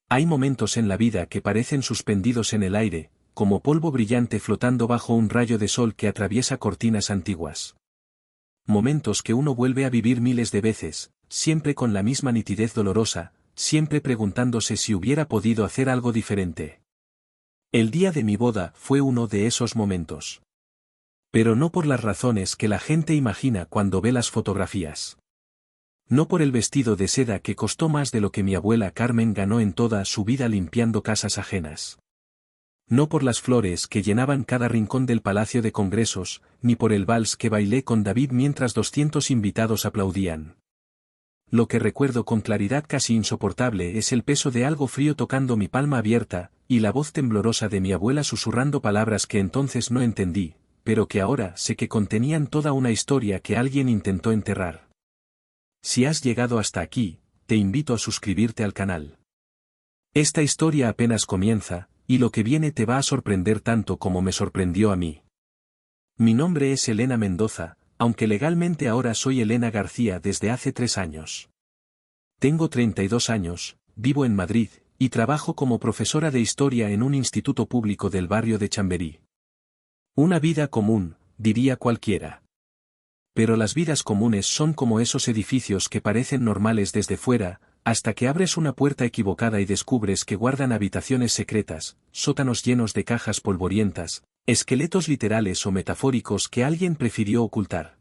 Hay momentos en la vida que parecen suspendidos en el aire, como polvo brillante flotando bajo un rayo de sol que atraviesa cortinas antiguas. Momentos que uno vuelve a vivir miles de veces, siempre con la misma nitidez dolorosa, siempre preguntándose si hubiera podido hacer algo diferente. El día de mi boda fue uno de esos momentos. Pero no por las razones que la gente imagina cuando ve las fotografías. No por el vestido de seda que costó más de lo que mi abuela Carmen ganó en toda su vida limpiando casas ajenas. No por las flores que llenaban cada rincón del Palacio de Congresos, ni por el vals que bailé con David mientras 200 invitados aplaudían. Lo que recuerdo con claridad casi insoportable es el peso de algo frío tocando mi palma abierta, y la voz temblorosa de mi abuela susurrando palabras que entonces no entendí, pero que ahora sé que contenían toda una historia que alguien intentó enterrar. Si has llegado hasta aquí, te invito a suscribirte al canal. Esta historia apenas comienza, y lo que viene te va a sorprender tanto como me sorprendió a mí. Mi nombre es Elena Mendoza, aunque legalmente ahora soy Elena García desde hace 3 años. Tengo 32 años, vivo en Madrid, y trabajo como profesora de historia en un instituto público del barrio de Chamberí. Una vida común, diría cualquiera. Pero las vidas comunes son como esos edificios que parecen normales desde fuera, hasta que abres una puerta equivocada y descubres que guardan habitaciones secretas, sótanos llenos de cajas polvorientas, esqueletos literales o metafóricos que alguien prefirió ocultar.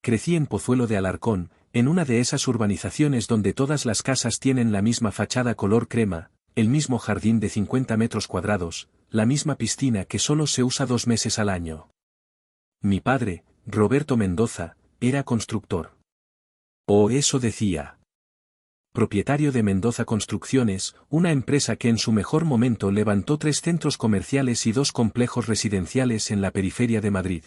Crecí en Pozuelo de Alarcón, en una de esas urbanizaciones donde todas las casas tienen la misma fachada color crema, el mismo jardín de 50 metros cuadrados, la misma piscina que solo se usa 2 meses al año. Mi padre, Roberto Mendoza, era constructor. O eso decía. Propietario de Mendoza Construcciones, una empresa que en su mejor momento levantó 3 centros comerciales y 2 complejos residenciales en la periferia de Madrid.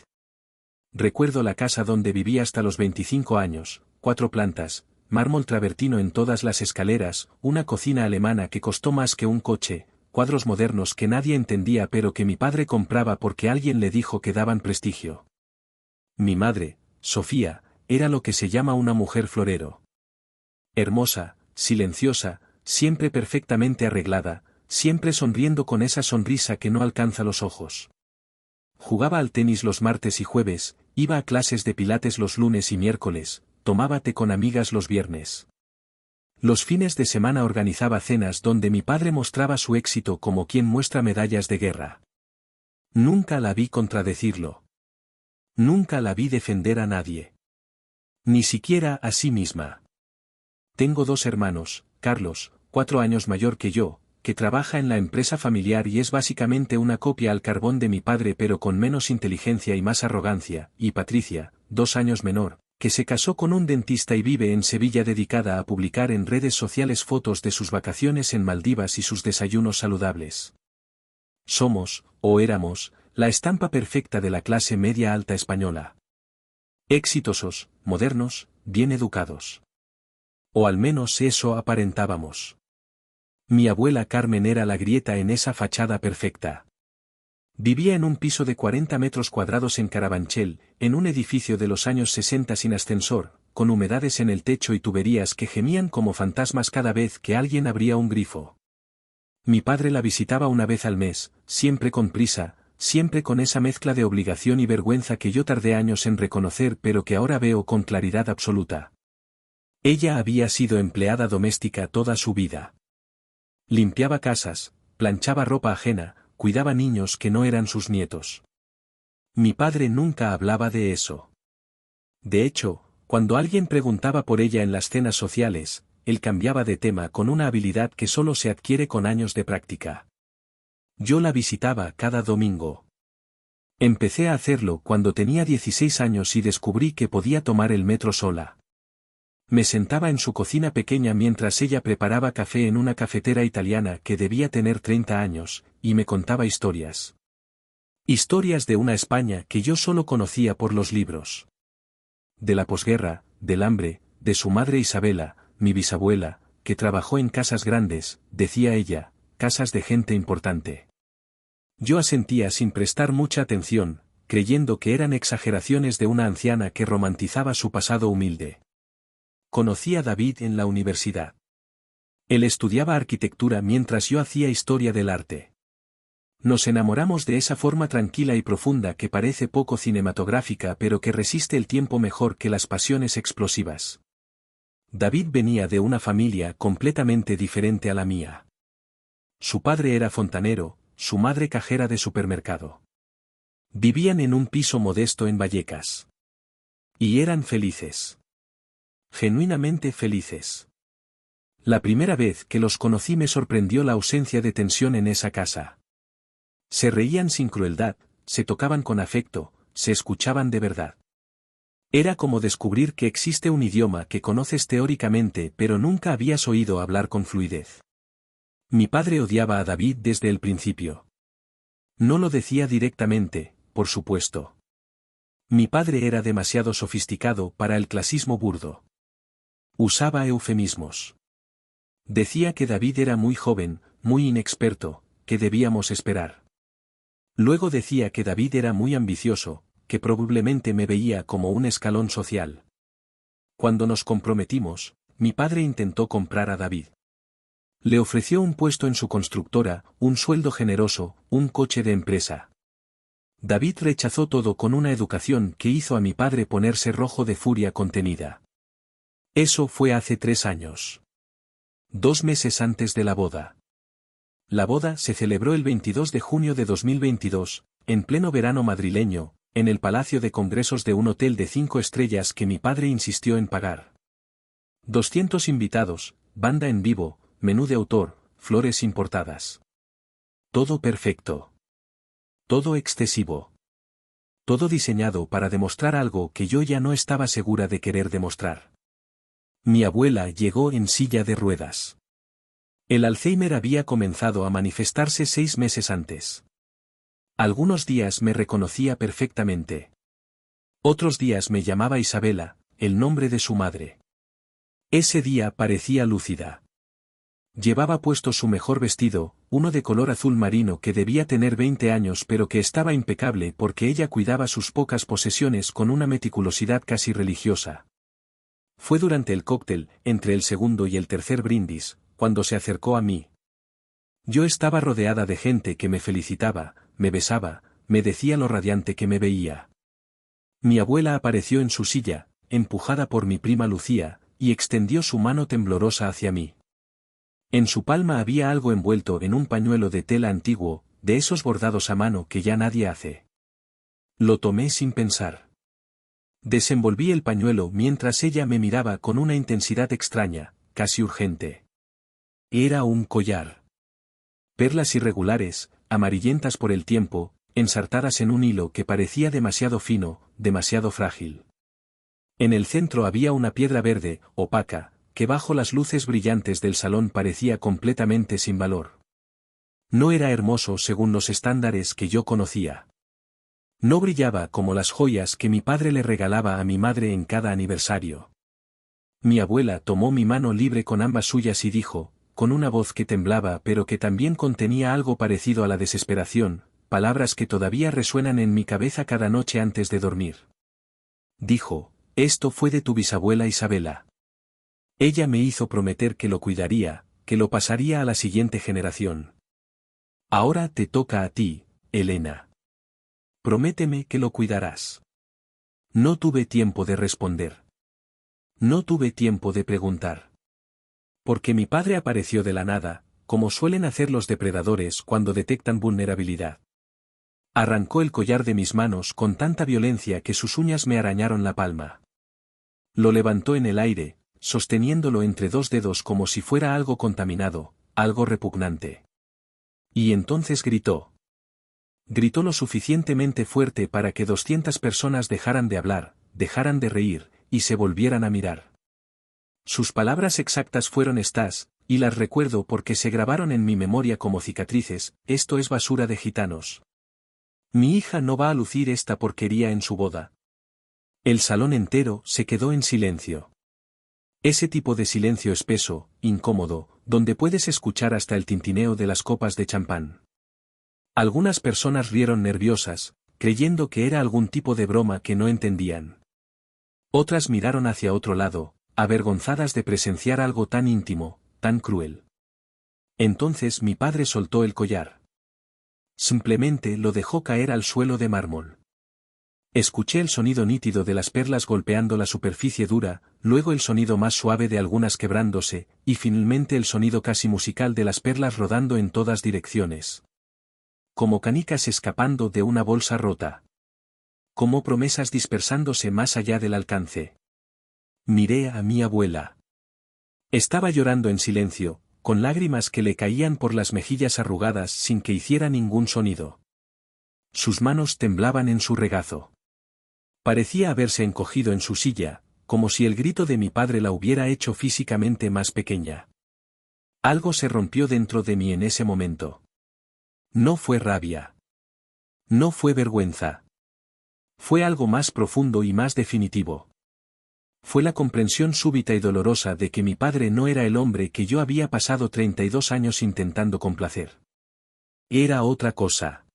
Recuerdo la casa donde viví hasta los 25 años, 4 plantas, mármol travertino en todas las escaleras, una cocina alemana que costó más que un coche, cuadros modernos que nadie entendía pero que mi padre compraba porque alguien le dijo que daban prestigio. Mi madre, Sofía, era lo que se llama una mujer florero. Hermosa, silenciosa, siempre perfectamente arreglada, siempre sonriendo con esa sonrisa que no alcanza los ojos. Jugaba al tenis los martes y jueves, iba a clases de pilates los lunes y miércoles, tomaba té con amigas los viernes. Los fines de semana organizaba cenas donde mi padre mostraba su éxito como quien muestra medallas de guerra. Nunca la vi contradecirlo. Nunca la vi defender a nadie. Ni siquiera a sí misma. Tengo 2 hermanos, Carlos, 4 años mayor que yo, que trabaja en la empresa familiar y es básicamente una copia al carbón de mi padre pero con menos inteligencia y más arrogancia, y Patricia, 2 años menor, que se casó con un dentista y vive en Sevilla dedicada a publicar en redes sociales fotos de sus vacaciones en Maldivas y sus desayunos saludables. Somos, o éramos, la estampa perfecta de la clase media alta española. Exitosos, modernos, bien educados. O al menos eso aparentábamos. Mi abuela Carmen era la grieta en esa fachada perfecta. Vivía en un piso de 40 metros cuadrados en Carabanchel, en un edificio de los años 60 sin ascensor, con humedades en el techo y tuberías que gemían como fantasmas cada vez que alguien abría un grifo. Mi padre la visitaba una vez al mes, siempre con prisa, siempre con esa mezcla de obligación y vergüenza que yo tardé años en reconocer pero que ahora veo con claridad absoluta. Ella había sido empleada doméstica toda su vida. Limpiaba casas, planchaba ropa ajena, cuidaba niños que no eran sus nietos. Mi padre nunca hablaba de eso. De hecho, cuando alguien preguntaba por ella en las cenas sociales, él cambiaba de tema con una habilidad que solo se adquiere con años de práctica. Yo la visitaba cada domingo. Empecé a hacerlo cuando tenía 16 años y descubrí que podía tomar el metro sola. Me sentaba en su cocina pequeña mientras ella preparaba café en una cafetera italiana que debía tener 30 años, y me contaba historias. Historias de una España que yo solo conocía por los libros. De la posguerra, del hambre, de su madre Isabela, mi bisabuela, que trabajó en casas grandes, decía ella, casas de gente importante. Yo asentía sin prestar mucha atención, creyendo que eran exageraciones de una anciana que romantizaba su pasado humilde. Conocí a David en la universidad. Él estudiaba arquitectura mientras yo hacía historia del arte. Nos enamoramos de esa forma tranquila y profunda que parece poco cinematográfica pero que resiste el tiempo mejor que las pasiones explosivas. David venía de una familia completamente diferente a la mía. Su padre era fontanero, su madre cajera de supermercado. Vivían en un piso modesto en Vallecas. Y eran felices. Genuinamente felices. La primera vez que los conocí me sorprendió la ausencia de tensión en esa casa. Se reían sin crueldad, se tocaban con afecto, se escuchaban de verdad. Era como descubrir que existe un idioma que conoces teóricamente pero nunca habías oído hablar con fluidez. Mi padre odiaba a David desde el principio. No lo decía directamente, por supuesto. Mi padre era demasiado sofisticado para el clasismo burdo. Usaba eufemismos. Decía que David era muy joven, muy inexperto, que debíamos esperar. Luego decía que David era muy ambicioso, que probablemente me veía como un escalón social. Cuando nos comprometimos, mi padre intentó comprar a David. Le ofreció un puesto en su constructora, un sueldo generoso, un coche de empresa. David rechazó todo con una educación que hizo a mi padre ponerse rojo de furia contenida. Eso fue hace 3 años. 2 meses antes de la boda. La boda se celebró el 22 de junio de 2022, en pleno verano madrileño, en el Palacio de Congresos de un hotel de 5 estrellas que mi padre insistió en pagar. 200 invitados, banda en vivo, menú de autor, flores importadas. Todo perfecto. Todo excesivo. Todo diseñado para demostrar algo que yo ya no estaba segura de querer demostrar. Mi abuela llegó en silla de ruedas. El Alzheimer había comenzado a manifestarse 6 meses antes. Algunos días me reconocía perfectamente. Otros días me llamaba Isabela, el nombre de su madre. Ese día parecía lúcida. Llevaba puesto su mejor vestido, uno de color azul marino que debía tener 20 años pero que estaba impecable porque ella cuidaba sus pocas posesiones con una meticulosidad casi religiosa. Fue durante el cóctel, entre el segundo y el tercer brindis, cuando se acercó a mí. Yo estaba rodeada de gente que me felicitaba, me besaba, me decía lo radiante que me veía. Mi abuela apareció en su silla, empujada por mi prima Lucía, y extendió su mano temblorosa hacia mí. En su palma había algo envuelto en un pañuelo de tela antiguo, de esos bordados a mano que ya nadie hace. Lo tomé sin pensar. Desenvolví el pañuelo mientras ella me miraba con una intensidad extraña, casi urgente. Era un collar. Perlas irregulares, amarillentas por el tiempo, ensartadas en un hilo que parecía demasiado fino, demasiado frágil. En el centro había una piedra verde, opaca, que bajo las luces brillantes del salón parecía completamente sin valor. No era hermoso según los estándares que yo conocía. No brillaba como las joyas que mi padre le regalaba a mi madre en cada aniversario. Mi abuela tomó mi mano libre con ambas suyas y dijo, con una voz que temblaba pero que también contenía algo parecido a la desesperación, palabras que todavía resuenan en mi cabeza cada noche antes de dormir. Dijo, esto fue de tu bisabuela Isabela. Ella me hizo prometer que lo cuidaría, que lo pasaría a la siguiente generación. Ahora te toca a ti, Elena. Prométeme que lo cuidarás. No tuve tiempo de responder. No tuve tiempo de preguntar. Porque mi padre apareció de la nada, como suelen hacer los depredadores cuando detectan vulnerabilidad. Arrancó el collar de mis manos con tanta violencia que sus uñas me arañaron la palma. Lo levantó en el aire, sosteniéndolo entre 2 dedos como si fuera algo contaminado, algo repugnante. Y entonces gritó. Gritó lo suficientemente fuerte para que 200 personas dejaran de hablar, dejaran de reír, y se volvieran a mirar. Sus palabras exactas fueron estas, y las recuerdo porque se grabaron en mi memoria como cicatrices, esto es basura de gitanos. Mi hija no va a lucir esta porquería en su boda. El salón entero se quedó en silencio. Ese tipo de silencio espeso, incómodo, donde puedes escuchar hasta el tintineo de las copas de champán. Algunas personas rieron nerviosas, creyendo que era algún tipo de broma que no entendían. Otras miraron hacia otro lado, avergonzadas de presenciar algo tan íntimo, tan cruel. Entonces mi padre soltó el collar. Simplemente lo dejó caer al suelo de mármol. Escuché el sonido nítido de las perlas golpeando la superficie dura, luego el sonido más suave de algunas quebrándose, y finalmente el sonido casi musical de las perlas rodando en todas direcciones. Como canicas escapando de una bolsa rota. Como promesas dispersándose más allá del alcance. Miré a mi abuela. Estaba llorando en silencio, con lágrimas que le caían por las mejillas arrugadas sin que hiciera ningún sonido. Sus manos temblaban en su regazo. Parecía haberse encogido en su silla, como si el grito de mi padre la hubiera hecho físicamente más pequeña. Algo se rompió dentro de mí en ese momento. No fue rabia. No fue vergüenza. Fue algo más profundo y más definitivo. Fue la comprensión súbita y dolorosa de que mi padre no era el hombre que yo había pasado 32 años intentando complacer. Era otra cosa.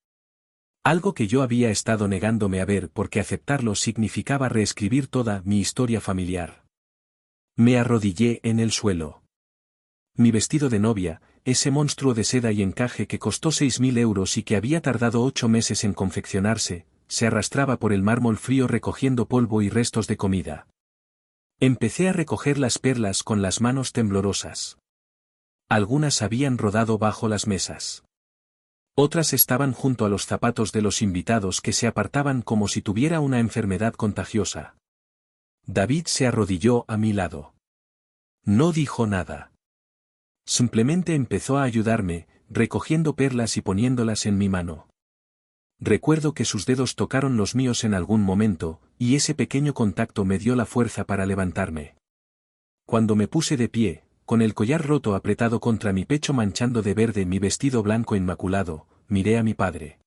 Algo que yo había estado negándome a ver porque aceptarlo significaba reescribir toda mi historia familiar. Me arrodillé en el suelo. Mi vestido de novia, ese monstruo de seda y encaje que costó 6.000 euros y que había tardado 8 meses en confeccionarse, se arrastraba por el mármol frío recogiendo polvo y restos de comida. Empecé a recoger las perlas con las manos temblorosas. Algunas habían rodado bajo las mesas. Otras estaban junto a los zapatos de los invitados que se apartaban como si tuviera una enfermedad contagiosa. David se arrodilló a mi lado. No dijo nada. Simplemente empezó a ayudarme, recogiendo perlas y poniéndolas en mi mano. Recuerdo que sus dedos tocaron los míos en algún momento, y ese pequeño contacto me dio la fuerza para levantarme. Cuando me puse de pie, con el collar roto apretado contra mi pecho manchando de verde mi vestido blanco inmaculado, miré a mi padre.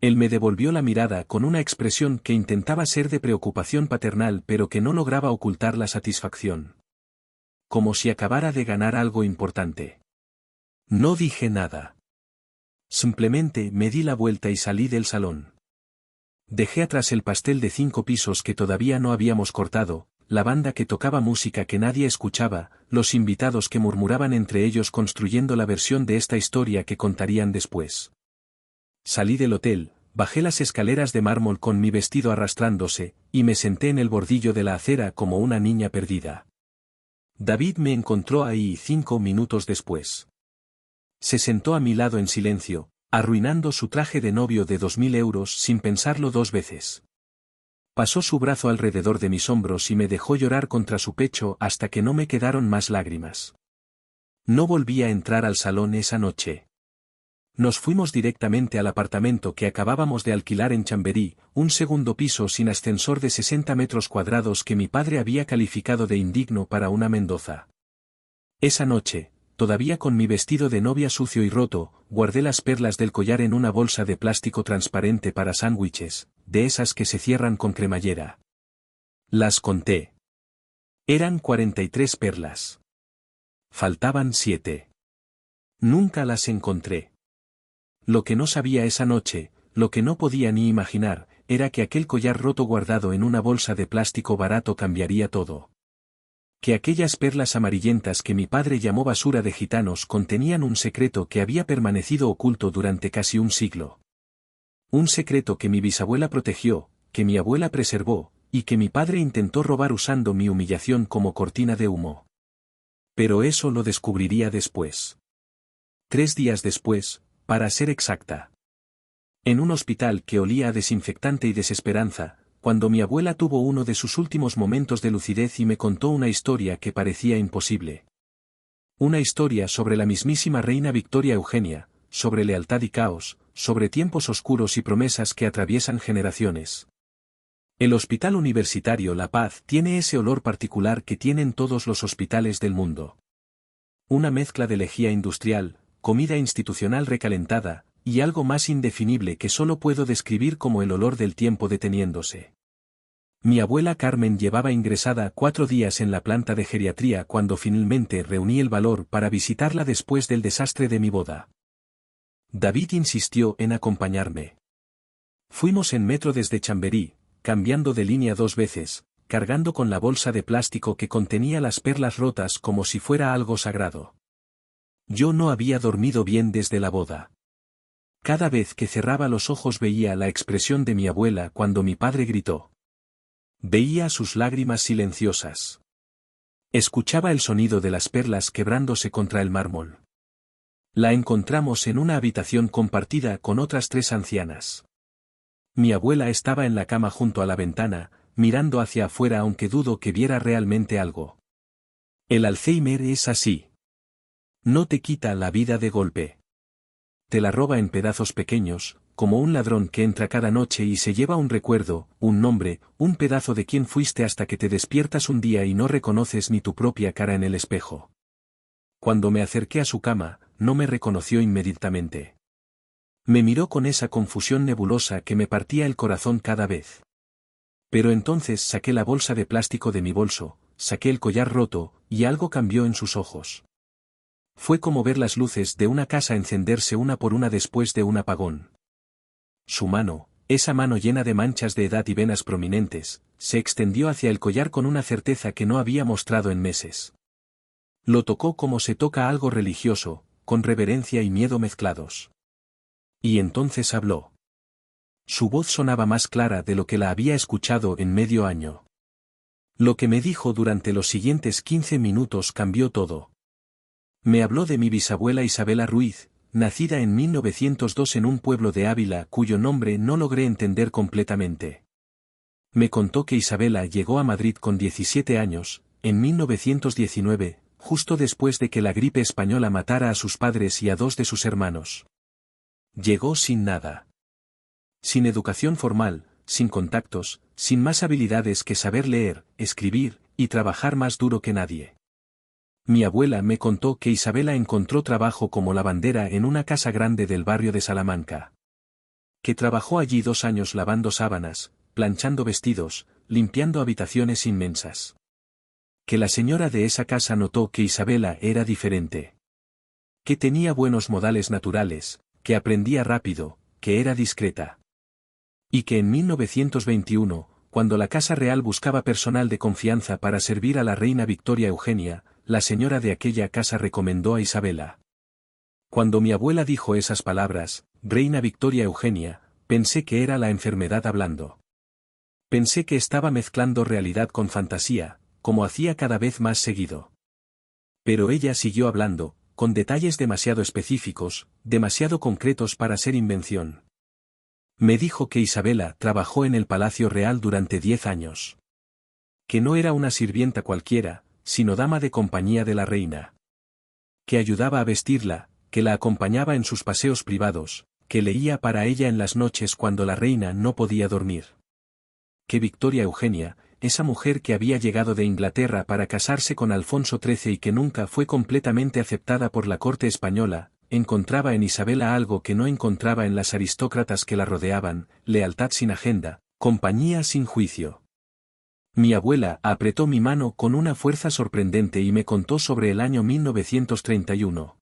Él me devolvió la mirada con una expresión que intentaba ser de preocupación paternal pero que no lograba ocultar la satisfacción. Como si acabara de ganar algo importante. No dije nada. Simplemente me di la vuelta y salí del salón. Dejé atrás el pastel de 5 pisos que todavía no habíamos cortado, la banda que tocaba música que nadie escuchaba, los invitados que murmuraban entre ellos construyendo la versión de esta historia que contarían después. Salí del hotel, bajé las escaleras de mármol con mi vestido arrastrándose, y me senté en el bordillo de la acera como una niña perdida. David me encontró ahí 5 minutos después. Se sentó a mi lado en silencio, arruinando su traje de novio de 2.000 euros sin pensarlo 2 veces. Pasó su brazo alrededor de mis hombros y me dejó llorar contra su pecho hasta que no me quedaron más lágrimas. No volví a entrar al salón esa noche. Nos fuimos directamente al apartamento que acabábamos de alquilar en Chamberí, un segundo piso sin ascensor de 60 metros cuadrados que mi padre había calificado de indigno para una Mendoza. Esa noche, todavía con mi vestido de novia sucio y roto, guardé las perlas del collar en una bolsa de plástico transparente para sándwiches, de esas que se cierran con cremallera. Las conté. Eran 43 perlas. Faltaban 7. Nunca las encontré. Lo que no sabía esa noche, lo que no podía ni imaginar, era que aquel collar roto guardado en una bolsa de plástico barato cambiaría todo. Que aquellas perlas amarillentas que mi padre llamó basura de gitanos contenían un secreto que había permanecido oculto durante casi un siglo. Un secreto que mi bisabuela protegió, que mi abuela preservó, y que mi padre intentó robar usando mi humillación como cortina de humo. Pero eso lo descubriría después. 3 días después, para ser exacta. En un hospital que olía a desinfectante y desesperanza, cuando mi abuela tuvo uno de sus últimos momentos de lucidez y me contó una historia que parecía imposible. Una historia sobre la mismísima reina Victoria Eugenia, sobre lealtad y caos, sobre tiempos oscuros y promesas que atraviesan generaciones. El Hospital Universitario La Paz tiene ese olor particular que tienen todos los hospitales del mundo. Una mezcla de lejía industrial, comida institucional recalentada, y algo más indefinible que solo puedo describir como el olor del tiempo deteniéndose. Mi abuela Carmen llevaba ingresada 4 días en la planta de geriatría cuando finalmente reuní el valor para visitarla después del desastre de mi boda. David insistió en acompañarme. Fuimos en metro desde Chamberí, cambiando de línea 2 veces, cargando con la bolsa de plástico que contenía las perlas rotas como si fuera algo sagrado. Yo no había dormido bien desde la boda. Cada vez que cerraba los ojos veía la expresión de mi abuela cuando mi padre gritó. Veía sus lágrimas silenciosas. Escuchaba el sonido de las perlas quebrándose contra el mármol. La encontramos en una habitación compartida con otras 3 ancianas. Mi abuela estaba en la cama junto a la ventana, mirando hacia afuera aunque dudo que viera realmente algo. El Alzheimer es así. No te quita la vida de golpe. Te la roba en pedazos pequeños, como un ladrón que entra cada noche y se lleva un recuerdo, un nombre, un pedazo de quién fuiste hasta que te despiertas un día y no reconoces ni tu propia cara en el espejo. Cuando me acerqué a su cama, no me reconoció inmediatamente. Me miró con esa confusión nebulosa que me partía el corazón cada vez. Pero entonces saqué la bolsa de plástico de mi bolso, saqué el collar roto, y algo cambió en sus ojos. Fue como ver las luces de una casa encenderse una por una después de un apagón. Su mano, esa mano llena de manchas de edad y venas prominentes, se extendió hacia el collar con una certeza que no había mostrado en meses. Lo tocó como se toca algo religioso, con reverencia y miedo mezclados. Y entonces habló. Su voz sonaba más clara de lo que la había escuchado en medio año. Lo que me dijo durante los siguientes 15 minutos cambió todo. Me habló de mi bisabuela Isabela Ruiz, nacida en 1902 en un pueblo de Ávila cuyo nombre no logré entender completamente. Me contó que Isabela llegó a Madrid con 17 años, en 1919, justo después de que la gripe española matara a sus padres y a 2 de sus hermanos. Llegó sin nada. Sin educación formal, sin contactos, sin más habilidades que saber leer, escribir, y trabajar más duro que nadie. Mi abuela me contó que Isabela encontró trabajo como lavandera en una casa grande del barrio de Salamanca. Que trabajó allí 2 años lavando sábanas, planchando vestidos, limpiando habitaciones inmensas. Que la señora de esa casa notó que Isabela era diferente. Que tenía buenos modales naturales, que aprendía rápido, que era discreta. Y que en 1921, cuando la Casa Real buscaba personal de confianza para servir a la reina Victoria Eugenia, la señora de aquella casa recomendó a Isabela. Cuando mi abuela dijo esas palabras, reina Victoria Eugenia, pensé que era la enfermedad hablando. Pensé que estaba mezclando realidad con fantasía, como hacía cada vez más seguido. Pero ella siguió hablando, con detalles demasiado específicos, demasiado concretos para ser invención. Me dijo que Isabela trabajó en el Palacio Real durante 10 años. Que no era una sirvienta cualquiera, sino dama de compañía de la reina. Que ayudaba a vestirla, que la acompañaba en sus paseos privados, que leía para ella en las noches cuando la reina no podía dormir. Que Victoria Eugenia, esa mujer que había llegado de Inglaterra para casarse con Alfonso XIII y que nunca fue completamente aceptada por la corte española, encontraba en Isabela algo que no encontraba en las aristócratas que la rodeaban, lealtad sin agenda, compañía sin juicio. Mi abuela apretó mi mano con una fuerza sorprendente y me contó sobre el año 1931.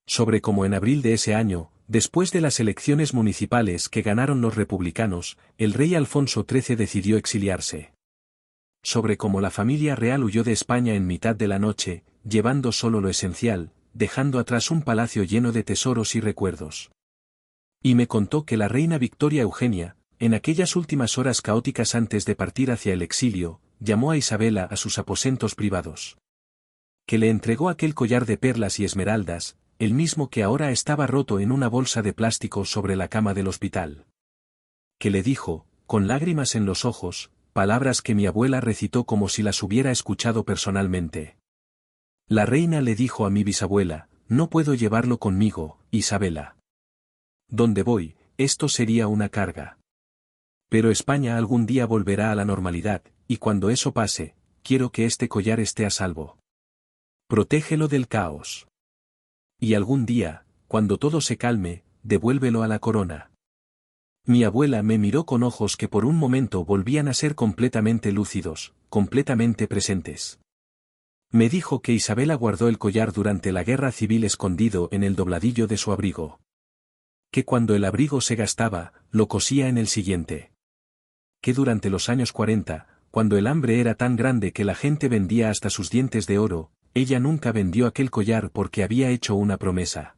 Sobre cómo en abril de ese año, después de las elecciones municipales que ganaron los republicanos, el rey Alfonso XIII decidió exiliarse. Sobre cómo la familia real huyó de España en mitad de la noche, llevando solo lo esencial, dejando atrás un palacio lleno de tesoros y recuerdos. Y me contó que la reina Victoria Eugenia, en aquellas últimas horas caóticas antes de partir hacia el exilio, llamó a Isabela a sus aposentos privados. Que le entregó aquel collar de perlas y esmeraldas, el mismo que ahora estaba roto en una bolsa de plástico sobre la cama del hospital. Que le dijo, con lágrimas en los ojos, palabras que mi abuela recitó como si las hubiera escuchado personalmente. La reina le dijo a mi bisabuela, no puedo llevarlo conmigo, Isabela. Donde voy, esto sería una carga. Pero España algún día volverá a la normalidad, y cuando eso pase, quiero que este collar esté a salvo. Protégelo del caos. Y algún día, cuando todo se calme, devuélvelo a la corona. Mi abuela me miró con ojos que por un momento volvían a ser completamente lúcidos, completamente presentes. Me dijo que Isabela guardó el collar durante la guerra civil escondido en el dobladillo de su abrigo. Que cuando el abrigo se gastaba, lo cosía en el siguiente. Que durante los años 40, cuando el hambre era tan grande que la gente vendía hasta sus dientes de oro, ella nunca vendió aquel collar porque había hecho una promesa.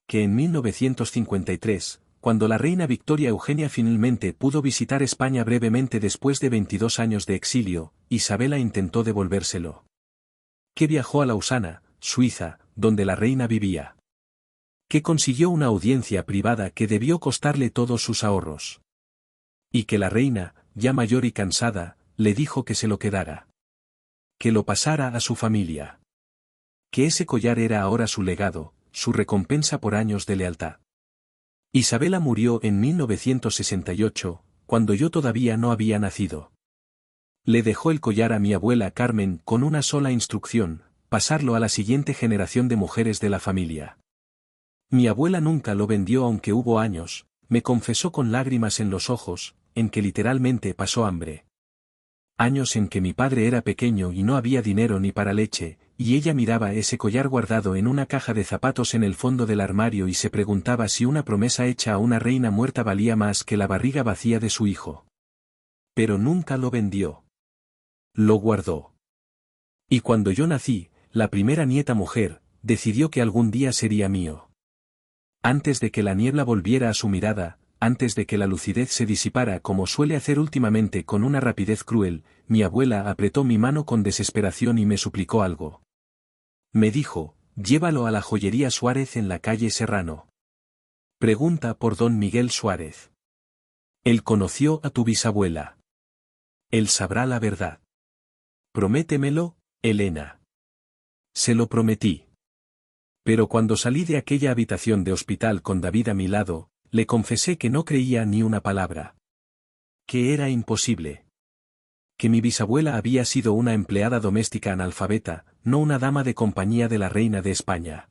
Que en 1953, cuando la reina Victoria Eugenia finalmente pudo visitar España brevemente después de 22 años de exilio, Isabela intentó devolvérselo. Que viajó a Lausana, Suiza, donde la reina vivía. Que consiguió una audiencia privada que debió costarle todos sus ahorros. Y que la reina, ya mayor y cansada, le dijo que se lo quedara. Que lo pasara a su familia. Que ese collar era ahora su legado, su recompensa por años de lealtad. Isabela murió en 1968, cuando yo todavía no había nacido. Le dejó el collar a mi abuela Carmen con una sola instrucción: pasarlo a la siguiente generación de mujeres de la familia. Mi abuela nunca lo vendió aunque hubo años, me confesó con lágrimas en los ojos, en que literalmente pasó hambre. Años en que mi padre era pequeño y no había dinero ni para leche, y ella miraba ese collar guardado en una caja de zapatos en el fondo del armario y se preguntaba si una promesa hecha a una reina muerta valía más que la barriga vacía de su hijo. Pero nunca lo vendió. Lo guardó. Y cuando yo nací, la primera nieta mujer, decidió que algún día sería mío. Antes de que la niebla volviera a su mirada, antes de que la lucidez se disipara como suele hacer últimamente con una rapidez cruel, mi abuela apretó mi mano con desesperación y me suplicó algo. Me dijo: llévalo a la joyería Suárez en la calle Serrano. Pregunta por don Miguel Suárez. Él conoció a tu bisabuela. Él sabrá la verdad. Prométemelo, Elena. Se lo prometí. Pero cuando salí de aquella habitación de hospital con David a mi lado, le confesé que no creía ni una palabra. Que era imposible. Que mi bisabuela había sido una empleada doméstica analfabeta, no una dama de compañía de la reina de España.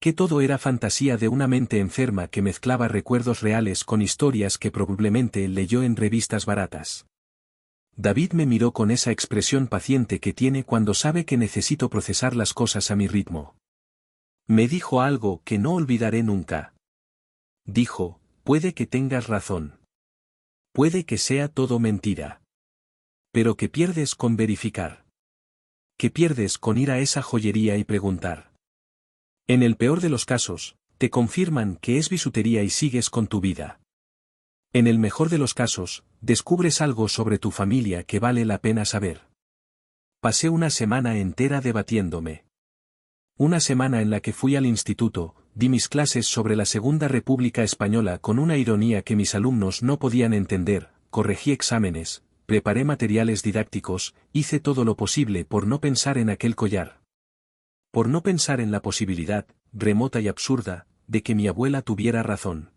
Que todo era fantasía de una mente enferma que mezclaba recuerdos reales con historias que probablemente leyó en revistas baratas. David me miró con esa expresión paciente que tiene cuando sabe que necesito procesar las cosas a mi ritmo. Me dijo algo que no olvidaré nunca. Dijo: puede que tengas razón. Puede que sea todo mentira. Pero que pierdes con verificar. Que pierdes con ir a esa joyería y preguntar. En el peor de los casos, te confirman que es bisutería y sigues con tu vida. En el mejor de los casos, descubres algo sobre tu familia que vale la pena saber. Pasé una semana entera debatiéndome. Una semana en la que fui al instituto, di mis clases sobre la Segunda República Española con una ironía que mis alumnos no podían entender, corregí exámenes, preparé materiales didácticos, hice todo lo posible por no pensar en aquel collar. Por no pensar en la posibilidad, remota y absurda, de que mi abuela tuviera razón.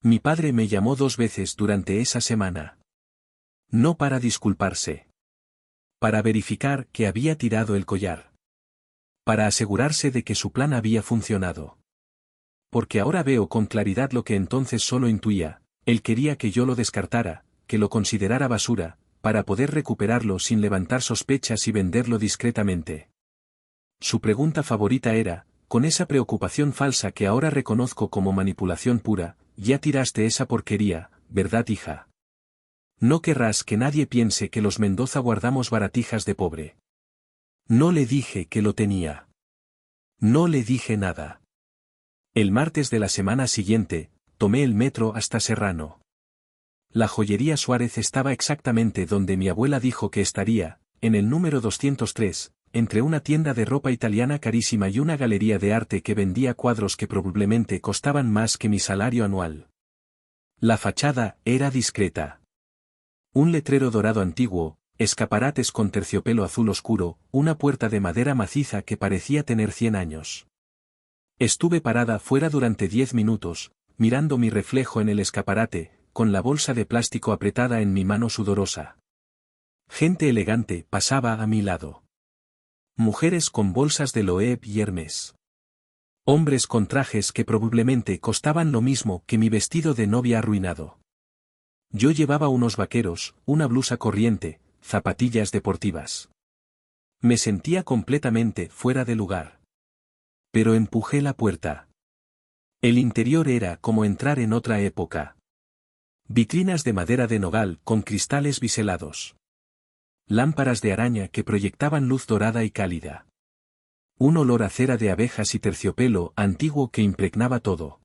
Mi padre me llamó 2 veces durante esa semana. No para disculparse. Para verificar que había tirado el collar. Para asegurarse de que su plan había funcionado. Porque ahora veo con claridad lo que entonces solo intuía: él quería que yo lo descartara, que lo considerara basura, para poder recuperarlo sin levantar sospechas y venderlo discretamente. Su pregunta favorita era, con esa preocupación falsa que ahora reconozco como manipulación pura: ya tiraste esa porquería, ¿verdad, hija? No querrás que nadie piense que los Mendoza guardamos baratijas de pobre. No le dije que lo tenía. No le dije nada. El martes de la semana siguiente, tomé el metro hasta Serrano. La joyería Suárez estaba exactamente donde mi abuela dijo que estaría, en el número 203, entre una tienda de ropa italiana carísima y una galería de arte que vendía cuadros que probablemente costaban más que mi salario anual. La fachada era discreta. Un letrero dorado antiguo, escaparates con terciopelo azul oscuro, una puerta de madera maciza que parecía tener 100 años. Estuve parada fuera durante 10 minutos, mirando mi reflejo en el escaparate, con la bolsa de plástico apretada en mi mano sudorosa. Gente elegante pasaba a mi lado. Mujeres con bolsas de Loewe y Hermès. Hombres con trajes que probablemente costaban lo mismo que mi vestido de novia arruinado. Yo llevaba unos vaqueros, una blusa corriente, zapatillas deportivas. Me sentía completamente fuera de lugar. Pero empujé la puerta. El interior era como entrar en otra época. Vitrinas de madera de nogal con cristales biselados. Lámparas de araña que proyectaban luz dorada y cálida. Un olor a cera de abejas y terciopelo antiguo que impregnaba todo.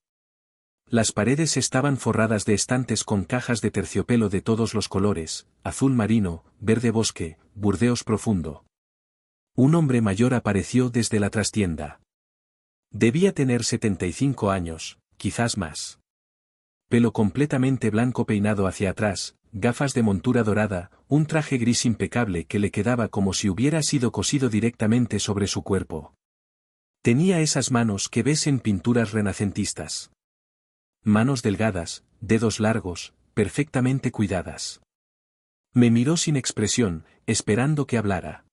Las paredes estaban forradas de estantes con cajas de terciopelo de todos los colores, azul marino, verde bosque, burdeos profundo. Un hombre mayor apareció desde la trastienda. Debía tener 75 años, quizás más. Pelo completamente blanco peinado hacia atrás, gafas de montura dorada, un traje gris impecable que le quedaba como si hubiera sido cosido directamente sobre su cuerpo. Tenía esas manos que ves en pinturas renacentistas. Manos delgadas, dedos largos, perfectamente cuidadas. Me miró sin expresión, esperando que hablara.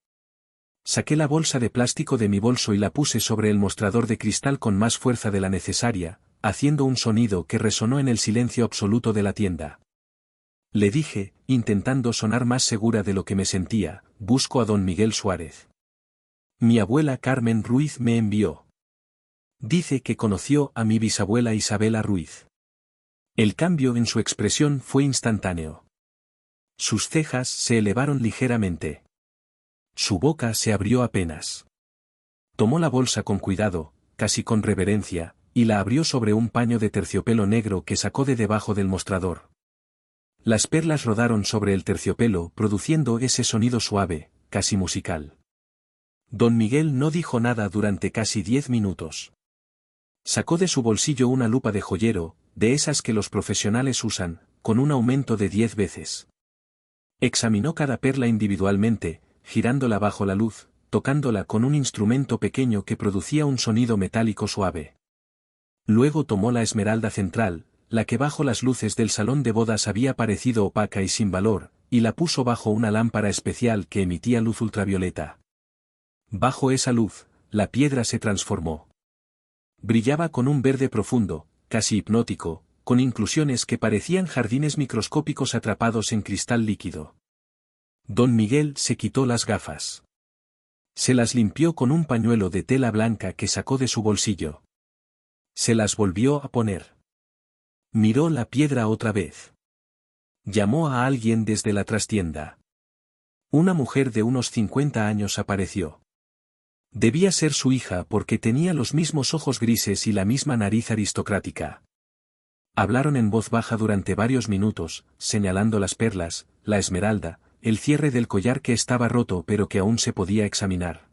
Saqué la bolsa de plástico de mi bolso y la puse sobre el mostrador de cristal con más fuerza de la necesaria, haciendo un sonido que resonó en el silencio absoluto de la tienda. Le dije, intentando sonar más segura de lo que me sentía, busco a don Miguel Suárez. Mi abuela Carmen Ruiz me envió. Dice que conoció a mi bisabuela Isabela Ruiz. El cambio en su expresión fue instantáneo. Sus cejas se elevaron ligeramente. Su boca se abrió apenas. Tomó la bolsa con cuidado, casi con reverencia, y la abrió sobre un paño de terciopelo negro que sacó de debajo del mostrador. Las perlas rodaron sobre el terciopelo produciendo ese sonido suave, casi musical. Don Miguel no dijo nada durante casi 10 minutos. Sacó de su bolsillo una lupa de joyero, de esas que los profesionales usan, con un aumento de 10 veces. Examinó cada perla individualmente, girándola bajo la luz, tocándola con un instrumento pequeño que producía un sonido metálico suave. Luego tomó la esmeralda central, la que bajo las luces del salón de bodas había parecido opaca y sin valor, y la puso bajo una lámpara especial que emitía luz ultravioleta. Bajo esa luz, la piedra se transformó. Brillaba con un verde profundo, casi hipnótico, con inclusiones que parecían jardines microscópicos atrapados en cristal líquido. Don Miguel se quitó las gafas. Se las limpió con un pañuelo de tela blanca que sacó de su bolsillo. Se las volvió a poner. Miró la piedra otra vez. Llamó a alguien desde la trastienda. Una mujer de unos 50 años apareció. Debía ser su hija porque tenía los mismos ojos grises y la misma nariz aristocrática. Hablaron en voz baja durante varios minutos, señalando las perlas, la esmeralda, el cierre del collar que estaba roto pero que aún se podía examinar.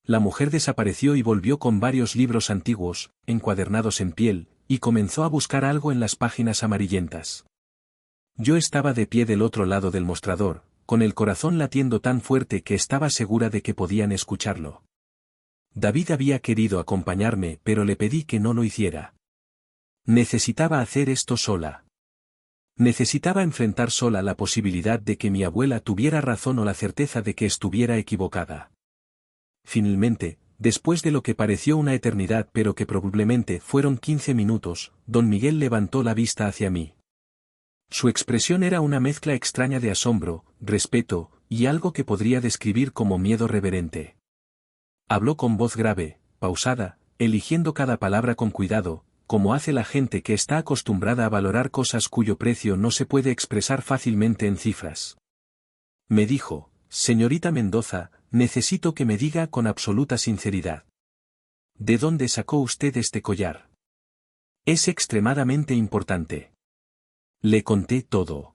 La mujer desapareció y volvió con varios libros antiguos, encuadernados en piel, y comenzó a buscar algo en las páginas amarillentas. Yo estaba de pie del otro lado del mostrador, con el corazón latiendo tan fuerte que estaba segura de que podían escucharlo. David había querido acompañarme pero le pedí que no lo hiciera. Necesitaba hacer esto sola. Necesitaba enfrentar sola la posibilidad de que mi abuela tuviera razón o la certeza de que estuviera equivocada. Finalmente, después de lo que pareció una eternidad pero que probablemente fueron 15 minutos, don Miguel levantó la vista hacia mí. Su expresión era una mezcla extraña de asombro, respeto, y algo que podría describir como miedo reverente. Habló con voz grave, pausada, eligiendo cada palabra con cuidado, como hace la gente que está acostumbrada a valorar cosas cuyo precio no se puede expresar fácilmente en cifras. Me dijo, señorita Mendoza, necesito que me diga con absoluta sinceridad. ¿De dónde sacó usted este collar? Es extremadamente importante. Le conté todo.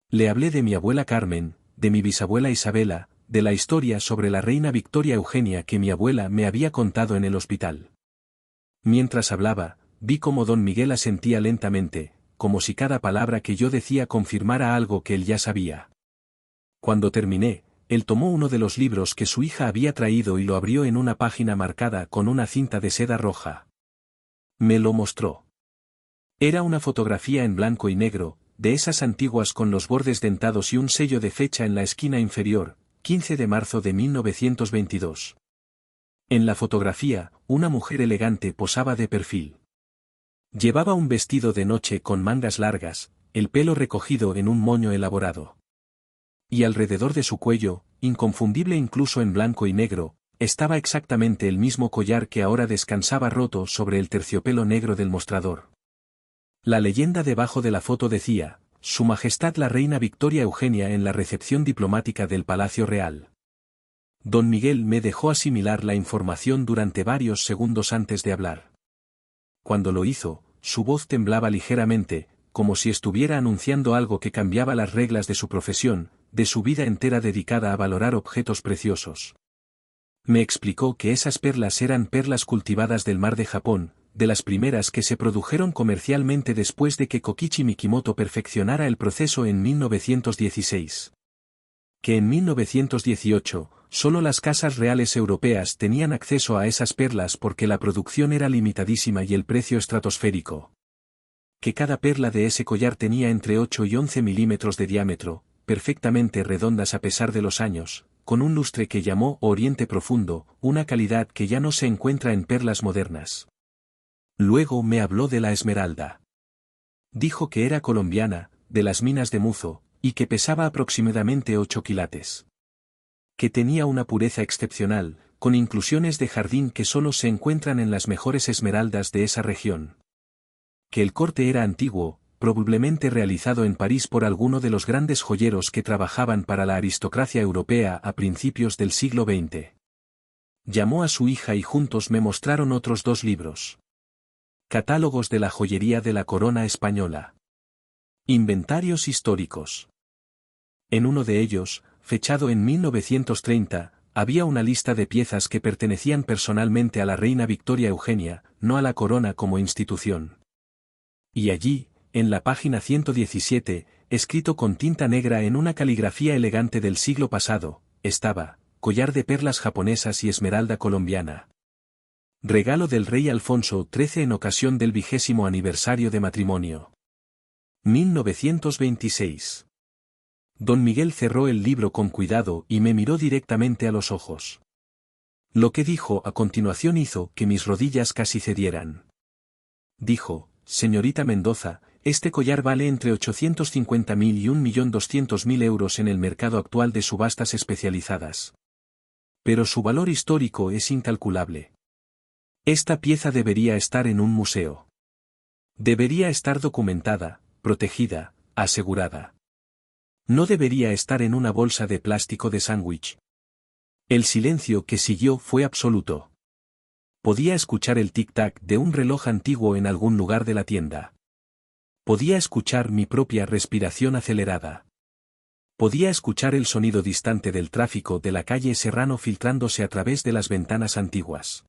Le hablé de mi abuela Carmen, de mi bisabuela Isabela, de la historia sobre la reina Victoria Eugenia que mi abuela me había contado en el hospital. Mientras hablaba, vi cómo don Miguel asentía lentamente, como si cada palabra que yo decía confirmara algo que él ya sabía. Cuando terminé, él tomó uno de los libros que su hija había traído y lo abrió en una página marcada con una cinta de seda roja. Me lo mostró. Era una fotografía en blanco y negro, de esas antiguas con los bordes dentados y un sello de fecha en la esquina inferior, 15 de marzo de 1922. En la fotografía, una mujer elegante posaba de perfil. Llevaba un vestido de noche con mangas largas, el pelo recogido en un moño elaborado. Y alrededor de su cuello, inconfundible incluso en blanco y negro, estaba exactamente el mismo collar que ahora descansaba roto sobre el terciopelo negro del mostrador. La leyenda debajo de la foto decía, Su Majestad la Reina Victoria Eugenia en la recepción diplomática del Palacio Real. Don Miguel me dejó asimilar la información durante varios segundos antes de hablar. Cuando lo hizo, su voz temblaba ligeramente, como si estuviera anunciando algo que cambiaba las reglas de su profesión, de su vida entera dedicada a valorar objetos preciosos. Me explicó que esas perlas eran perlas cultivadas del mar de Japón, de las primeras que se produjeron comercialmente después de que Kokichi Mikimoto perfeccionara el proceso en 1916. Que en 1918, solo las casas reales europeas tenían acceso a esas perlas porque la producción era limitadísima y el precio estratosférico. Que cada perla de ese collar tenía entre 8 y 11 milímetros de diámetro, perfectamente redondas a pesar de los años, con un lustre que llamó Oriente Profundo, una calidad que ya no se encuentra en perlas modernas. Luego me habló de la esmeralda. Dijo que era colombiana, de las minas de Muzo, y que pesaba aproximadamente 8 quilates. Que tenía una pureza excepcional, con inclusiones de jardín que solo se encuentran en las mejores esmeraldas de esa región. Que el corte era antiguo, probablemente realizado en París por alguno de los grandes joyeros que trabajaban para la aristocracia europea a principios del siglo XX. Llamó a su hija y juntos me mostraron otros 2 libros. Catálogos de la joyería de la corona española. Inventarios históricos. En uno de ellos, fechado en 1930, había una lista de piezas que pertenecían personalmente a la reina Victoria Eugenia, no a la corona como institución. Y allí, en la página 117, escrito con tinta negra en una caligrafía elegante del siglo pasado, estaba, collar de perlas japonesas y esmeralda colombiana. Regalo del rey Alfonso XIII en ocasión del 20º aniversario de matrimonio. 1926. Don Miguel cerró el libro con cuidado y me miró directamente a los ojos. Lo que dijo a continuación hizo que mis rodillas casi cedieran. Dijo, señorita Mendoza, este collar vale entre 850.000 y 1.200.000 euros en el mercado actual de subastas especializadas. Pero su valor histórico es incalculable. Esta pieza debería estar en un museo. Debería estar documentada, protegida, asegurada. No debería estar en una bolsa de plástico de sándwich. El silencio que siguió fue absoluto. Podía escuchar el tic-tac de un reloj antiguo en algún lugar de la tienda. Podía escuchar mi propia respiración acelerada. Podía escuchar el sonido distante del tráfico de la calle Serrano filtrándose a través de las ventanas antiguas.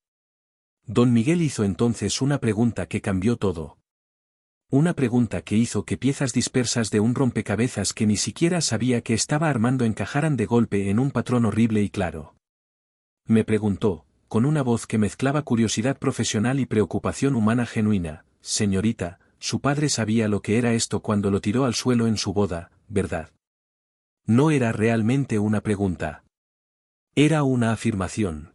Don Miguel hizo entonces una pregunta que cambió todo. Una pregunta que hizo que piezas dispersas de un rompecabezas que ni siquiera sabía que estaba armando encajaran de golpe en un patrón horrible y claro. Me preguntó, con una voz que mezclaba curiosidad profesional y preocupación humana genuina, señorita, su padre sabía lo que era esto cuando lo tiró al suelo en su boda, ¿verdad? No era realmente una pregunta. Era una afirmación.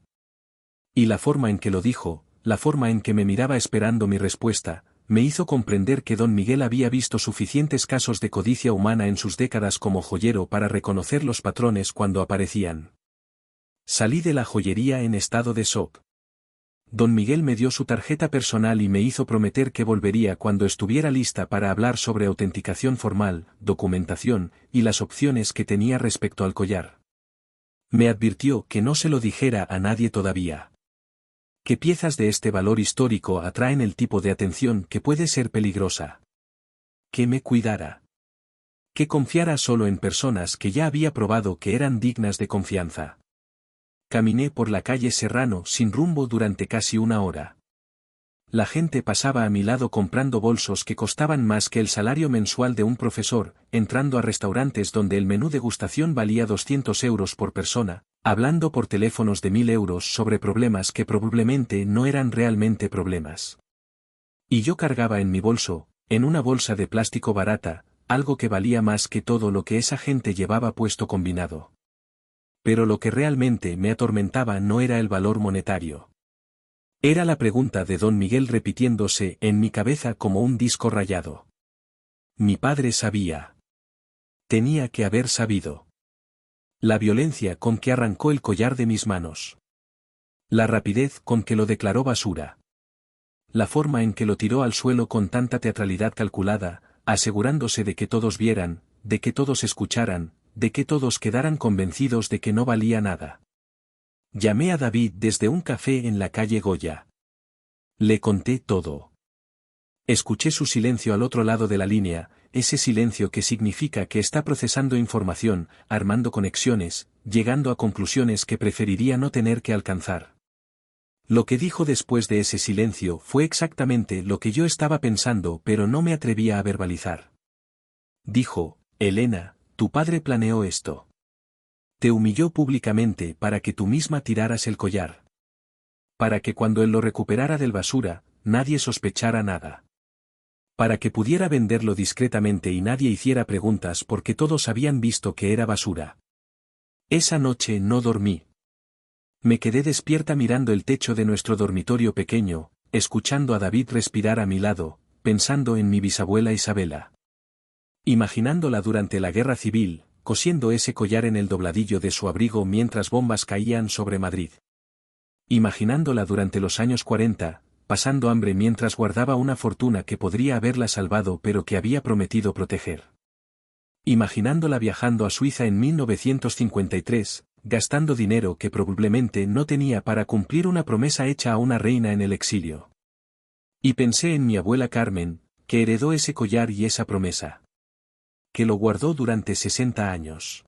Y la forma en que lo dijo, la forma en que me miraba esperando mi respuesta, me hizo comprender que don Miguel había visto suficientes casos de codicia humana en sus décadas como joyero para reconocer los patrones cuando aparecían. Salí de la joyería en estado de shock. Don Miguel me dio su tarjeta personal y me hizo prometer que volvería cuando estuviera lista para hablar sobre autenticación formal, documentación, y las opciones que tenía respecto al collar. Me advirtió que no se lo dijera a nadie todavía. Que piezas de este valor histórico atraen el tipo de atención que puede ser peligrosa. Que me cuidara. Que confiara solo en personas que ya había probado que eran dignas de confianza. Caminé por la calle Serrano sin rumbo durante casi una hora. La gente pasaba a mi lado comprando bolsos que costaban más que el salario mensual de un profesor, entrando a restaurantes donde el menú degustación valía 200 euros por persona, hablando por teléfonos de 1.000 euros sobre problemas que probablemente no eran realmente problemas. Y yo cargaba en mi bolso, en una bolsa de plástico barata, algo que valía más que todo lo que esa gente llevaba puesto combinado. Pero lo que realmente me atormentaba no era el valor monetario. Era la pregunta de don Miguel repitiéndose en mi cabeza como un disco rayado. Mi padre sabía. Tenía que haber sabido. La violencia con que arrancó el collar de mis manos. La rapidez con que lo declaró basura. la forma en que lo tiró al suelo con tanta teatralidad calculada, asegurándose de que todos vieran, de que todos escucharan, de que todos quedaran convencidos de que no valía nada. Llamé a David desde un café en la calle Goya. Le conté todo. Escuché su silencio al otro lado de la línea, ese silencio que significa que está procesando información, armando conexiones, llegando a conclusiones que preferiría no tener que alcanzar. Lo que dijo después de ese silencio fue exactamente lo que yo estaba pensando, pero no me atrevía a verbalizar. Dijo: Elena, tu padre planeó esto. Te humilló públicamente para que tú misma tiraras el collar. Para que cuando él lo recuperara del basura, nadie sospechara nada. Para que pudiera venderlo discretamente y nadie hiciera preguntas porque todos habían visto que era basura. Esa noche no dormí. Me quedé despierta mirando el techo de nuestro dormitorio pequeño, escuchando a David respirar a mi lado, pensando en mi bisabuela Isabela. Imaginándola durante la guerra civil, cosiendo ese collar en el dobladillo de su abrigo mientras bombas caían sobre Madrid. Imaginándola durante los años 40, pasando hambre mientras guardaba una fortuna que podría haberla salvado pero que había prometido proteger. Imaginándola viajando a Suiza en 1953, gastando dinero que probablemente no tenía para cumplir una promesa hecha a una reina en el exilio. Y pensé en mi abuela Carmen, que heredó ese collar y esa promesa. Que lo guardó durante 60 años.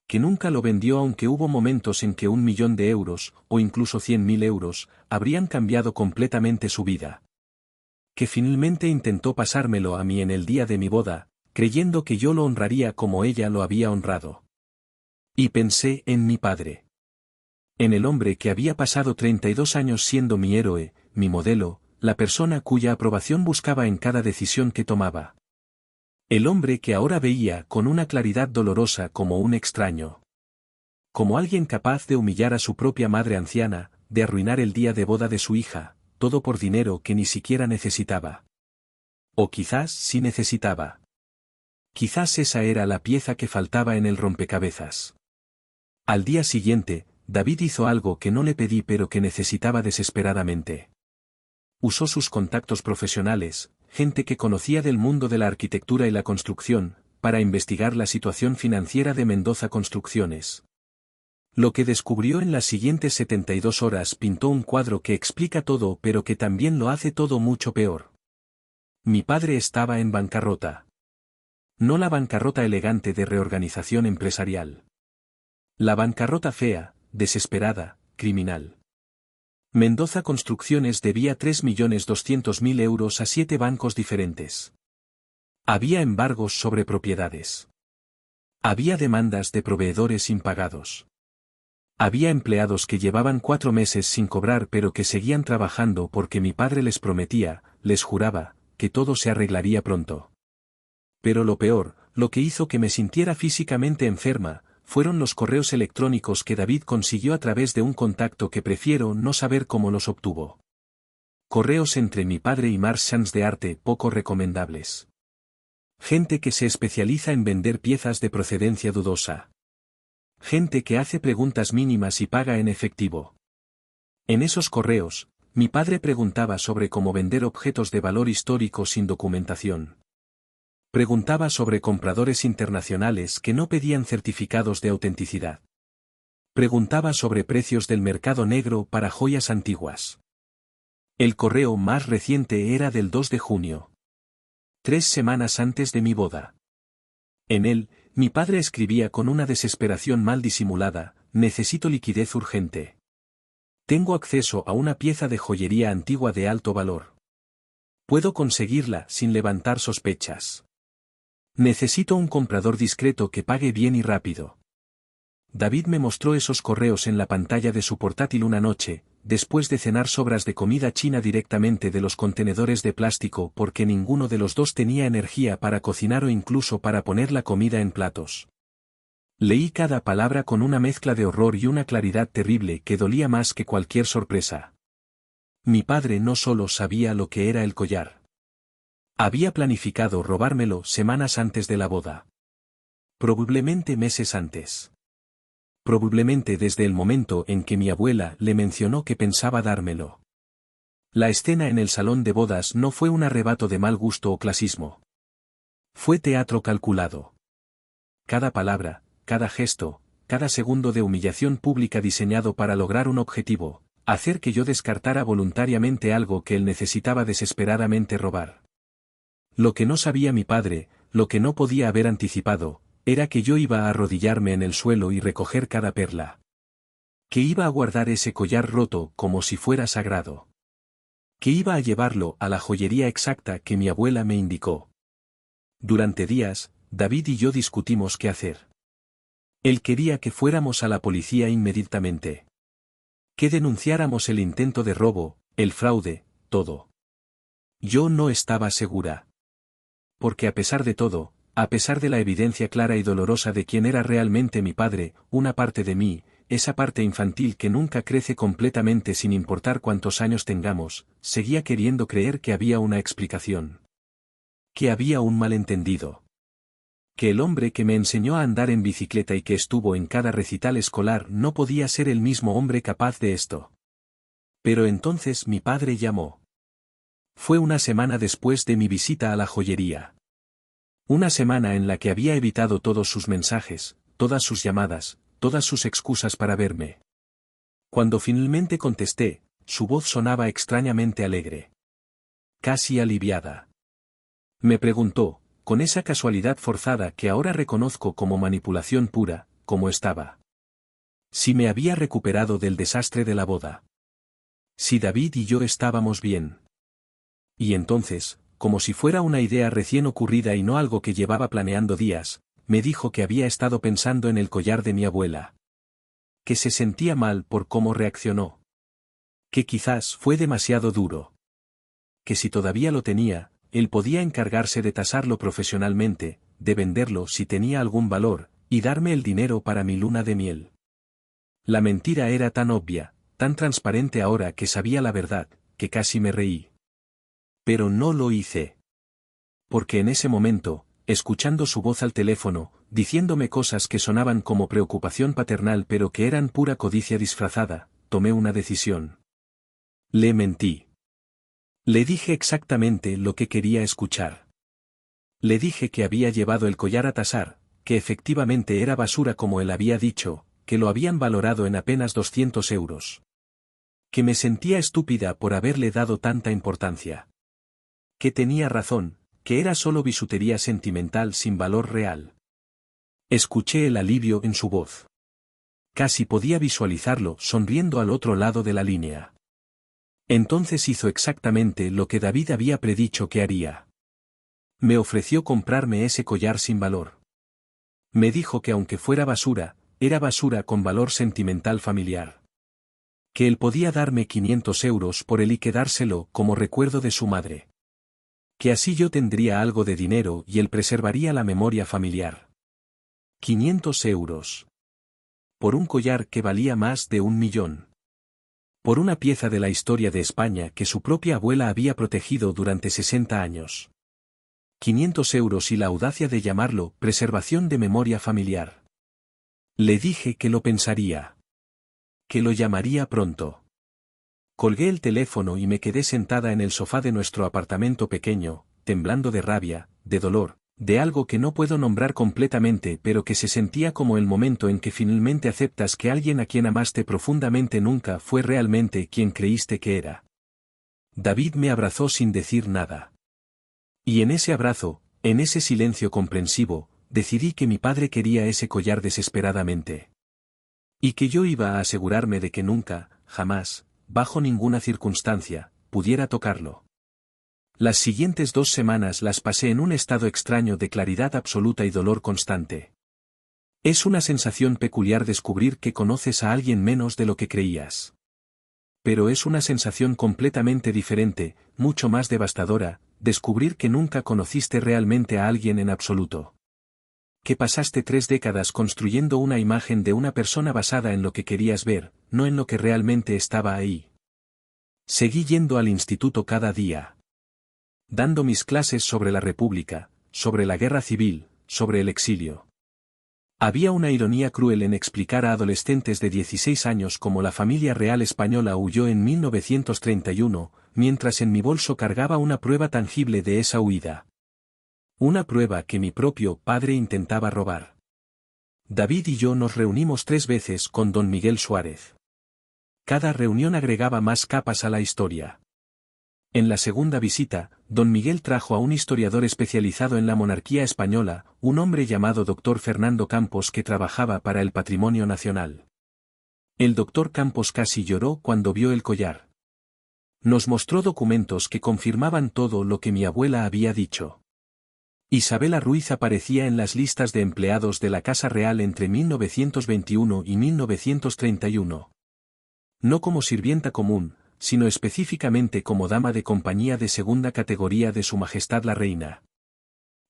Que nunca lo vendió aunque hubo momentos en que 1.000.000 de euros, o incluso 100.000 euros, habrían cambiado completamente su vida. Que finalmente intentó pasármelo a mí en el día de mi boda, creyendo que yo lo honraría como ella lo había honrado. Y pensé en mi padre. En el hombre que había pasado 32 años siendo mi héroe, mi modelo, la persona cuya aprobación buscaba en cada decisión que tomaba. El hombre que ahora veía con una claridad dolorosa como un extraño. Como alguien capaz de humillar a su propia madre anciana, de arruinar el día de boda de su hija, todo por dinero que ni siquiera necesitaba. O quizás sí necesitaba. Quizás esa era la pieza que faltaba en el rompecabezas. Al día siguiente, David hizo algo que no le pedí pero que necesitaba desesperadamente. Usó sus contactos profesionales, gente que conocía del mundo de la arquitectura y la construcción, para investigar la situación financiera de Mendoza Construcciones. Lo que descubrió en las siguientes 72 horas pintó un cuadro que explica todo pero que también lo hace todo mucho peor. Mi padre estaba en bancarrota. No la bancarrota elegante de reorganización empresarial. La bancarrota fea, desesperada, criminal. Mendoza Construcciones debía 3.200.000 euros a 7 bancos diferentes. Había embargos sobre propiedades. Había demandas de proveedores impagados. Había empleados que llevaban 4 meses sin cobrar pero que seguían trabajando porque mi padre les prometía, les juraba, que todo se arreglaría pronto. Pero lo peor, lo que hizo que me sintiera físicamente enferma, fueron los correos electrónicos que David consiguió a través de un contacto que prefiero no saber cómo los obtuvo. Correos entre mi padre y marchands de arte poco recomendables. Gente que se especializa en vender piezas de procedencia dudosa. Gente que hace preguntas mínimas y paga en efectivo. En esos correos, mi padre preguntaba sobre cómo vender objetos de valor histórico sin documentación. Preguntaba sobre compradores internacionales que no pedían certificados de autenticidad. Preguntaba sobre precios del mercado negro para joyas antiguas. El correo más reciente era del 2 de junio. 3 semanas antes de mi boda. En él, mi padre escribía con una desesperación mal disimulada: necesito liquidez urgente. Tengo acceso a una pieza de joyería antigua de alto valor. Puedo conseguirla sin levantar sospechas. Necesito un comprador discreto que pague bien y rápido. David me mostró esos correos en la pantalla de su portátil una noche, después de cenar sobras de comida china directamente de los contenedores de plástico porque ninguno de los dos tenía energía para cocinar o incluso para poner la comida en platos. Leí cada palabra con una mezcla de horror y una claridad terrible que dolía más que cualquier sorpresa. Mi padre no solo sabía lo que era el collar. Había planificado robármelo semanas antes de la boda. Probablemente meses antes. Probablemente desde el momento en que mi abuela le mencionó que pensaba dármelo. La escena en el salón de bodas no fue un arrebato de mal gusto o clasismo. Fue teatro calculado. Cada palabra, cada gesto, cada segundo de humillación pública diseñado para lograr un objetivo, hacer que yo descartara voluntariamente algo que él necesitaba desesperadamente robar. Lo que no sabía mi padre, lo que no podía haber anticipado, era que yo iba a arrodillarme en el suelo y recoger cada perla. Que iba a guardar ese collar roto como si fuera sagrado. Que iba a llevarlo a la joyería exacta que mi abuela me indicó. Durante días, David y yo discutimos qué hacer. Él quería que fuéramos a la policía inmediatamente. Que denunciáramos el intento de robo, el fraude, todo. Yo no estaba segura. Porque a pesar de todo, a pesar de la evidencia clara y dolorosa de quién era realmente mi padre, una parte de mí, esa parte infantil que nunca crece completamente sin importar cuántos años tengamos, seguía queriendo creer que había una explicación. Que había un malentendido. Que el hombre que me enseñó a andar en bicicleta y que estuvo en cada recital escolar no podía ser el mismo hombre capaz de esto. Pero entonces mi padre llamó. Fue una semana después de mi visita a la joyería. Una semana en la que había evitado todos sus mensajes, todas sus llamadas, todas sus excusas para verme. Cuando finalmente contesté, su voz sonaba extrañamente alegre. Casi aliviada. Me preguntó, con esa casualidad forzada que ahora reconozco como manipulación pura, cómo estaba. Si me había recuperado del desastre de la boda. Si David y yo estábamos bien. Y entonces, como si fuera una idea recién ocurrida y no algo que llevaba planeando días, me dijo que había estado pensando en el collar de mi abuela. Que se sentía mal por cómo reaccionó. Que quizás fue demasiado duro. Que si todavía lo tenía, él podía encargarse de tasarlo profesionalmente, de venderlo si tenía algún valor, y darme el dinero para mi luna de miel. La mentira era tan obvia, tan transparente ahora que sabía la verdad, que casi me reí. Pero no lo hice. Porque en ese momento, escuchando su voz al teléfono, diciéndome cosas que sonaban como preocupación paternal pero que eran pura codicia disfrazada, tomé una decisión. Le mentí. Le dije exactamente lo que quería escuchar. Le dije que había llevado el collar a tasar, que efectivamente era basura como él había dicho, que lo habían valorado en apenas 200 euros. Que me sentía estúpida por haberle dado tanta importancia. Que tenía razón, que era solo bisutería sentimental sin valor real. Escuché el alivio en su voz. Casi podía visualizarlo sonriendo al otro lado de la línea. Entonces hizo exactamente lo que David había predicho que haría. Me ofreció comprarme ese collar sin valor. Me dijo que aunque fuera basura, era basura con valor sentimental familiar. Que él podía darme 500 euros por él y quedárselo como recuerdo de su madre. Que así yo tendría algo de dinero y él preservaría la memoria familiar. 500 euros. Por un collar que valía más de 1.000.000. Por una pieza de la historia de España que su propia abuela había protegido durante 60 años. 500 euros y la audacia de llamarlo preservación de memoria familiar. Le dije que lo pensaría. Que lo llamaría pronto. Colgué el teléfono y me quedé sentada en el sofá de nuestro apartamento pequeño, temblando de rabia, de dolor, de algo que no puedo nombrar completamente pero que se sentía como el momento en que finalmente aceptas que alguien a quien amaste profundamente nunca fue realmente quien creíste que era. David me abrazó sin decir nada. Y en ese abrazo, en ese silencio comprensivo, decidí que mi padre quería ese collar desesperadamente. Y que yo iba a asegurarme de que nunca, jamás, bajo ninguna circunstancia, pudiera tocarlo. Las siguientes 2 semanas las pasé en un estado extraño de claridad absoluta y dolor constante. Es una sensación peculiar descubrir que conoces a alguien menos de lo que creías. Pero es una sensación completamente diferente, mucho más devastadora, descubrir que nunca conociste realmente a alguien en absoluto. Que pasaste 3 décadas construyendo una imagen de una persona basada en lo que querías ver, no en lo que realmente estaba ahí. Seguí yendo al instituto cada día. Dando mis clases sobre la República, sobre la guerra civil, sobre el exilio. Había una ironía cruel en explicar a adolescentes de 16 años cómo la familia real española huyó en 1931, mientras en mi bolso cargaba una prueba tangible de esa huida. Una prueba que mi propio padre intentaba robar. David y yo nos reunimos 3 veces con don Miguel Suárez. Cada reunión agregaba más capas a la historia. En la segunda visita, don Miguel trajo a un historiador especializado en la monarquía española, un hombre llamado Dr. Fernando Campos que trabajaba para el Patrimonio Nacional. El Dr. Campos casi lloró cuando vio el collar. Nos mostró documentos que confirmaban todo lo que mi abuela había dicho. Isabela Ruiz aparecía en las listas de empleados de la Casa Real entre 1921 y 1931. No como sirvienta común, sino específicamente como dama de compañía de segunda categoría de Su Majestad la Reina.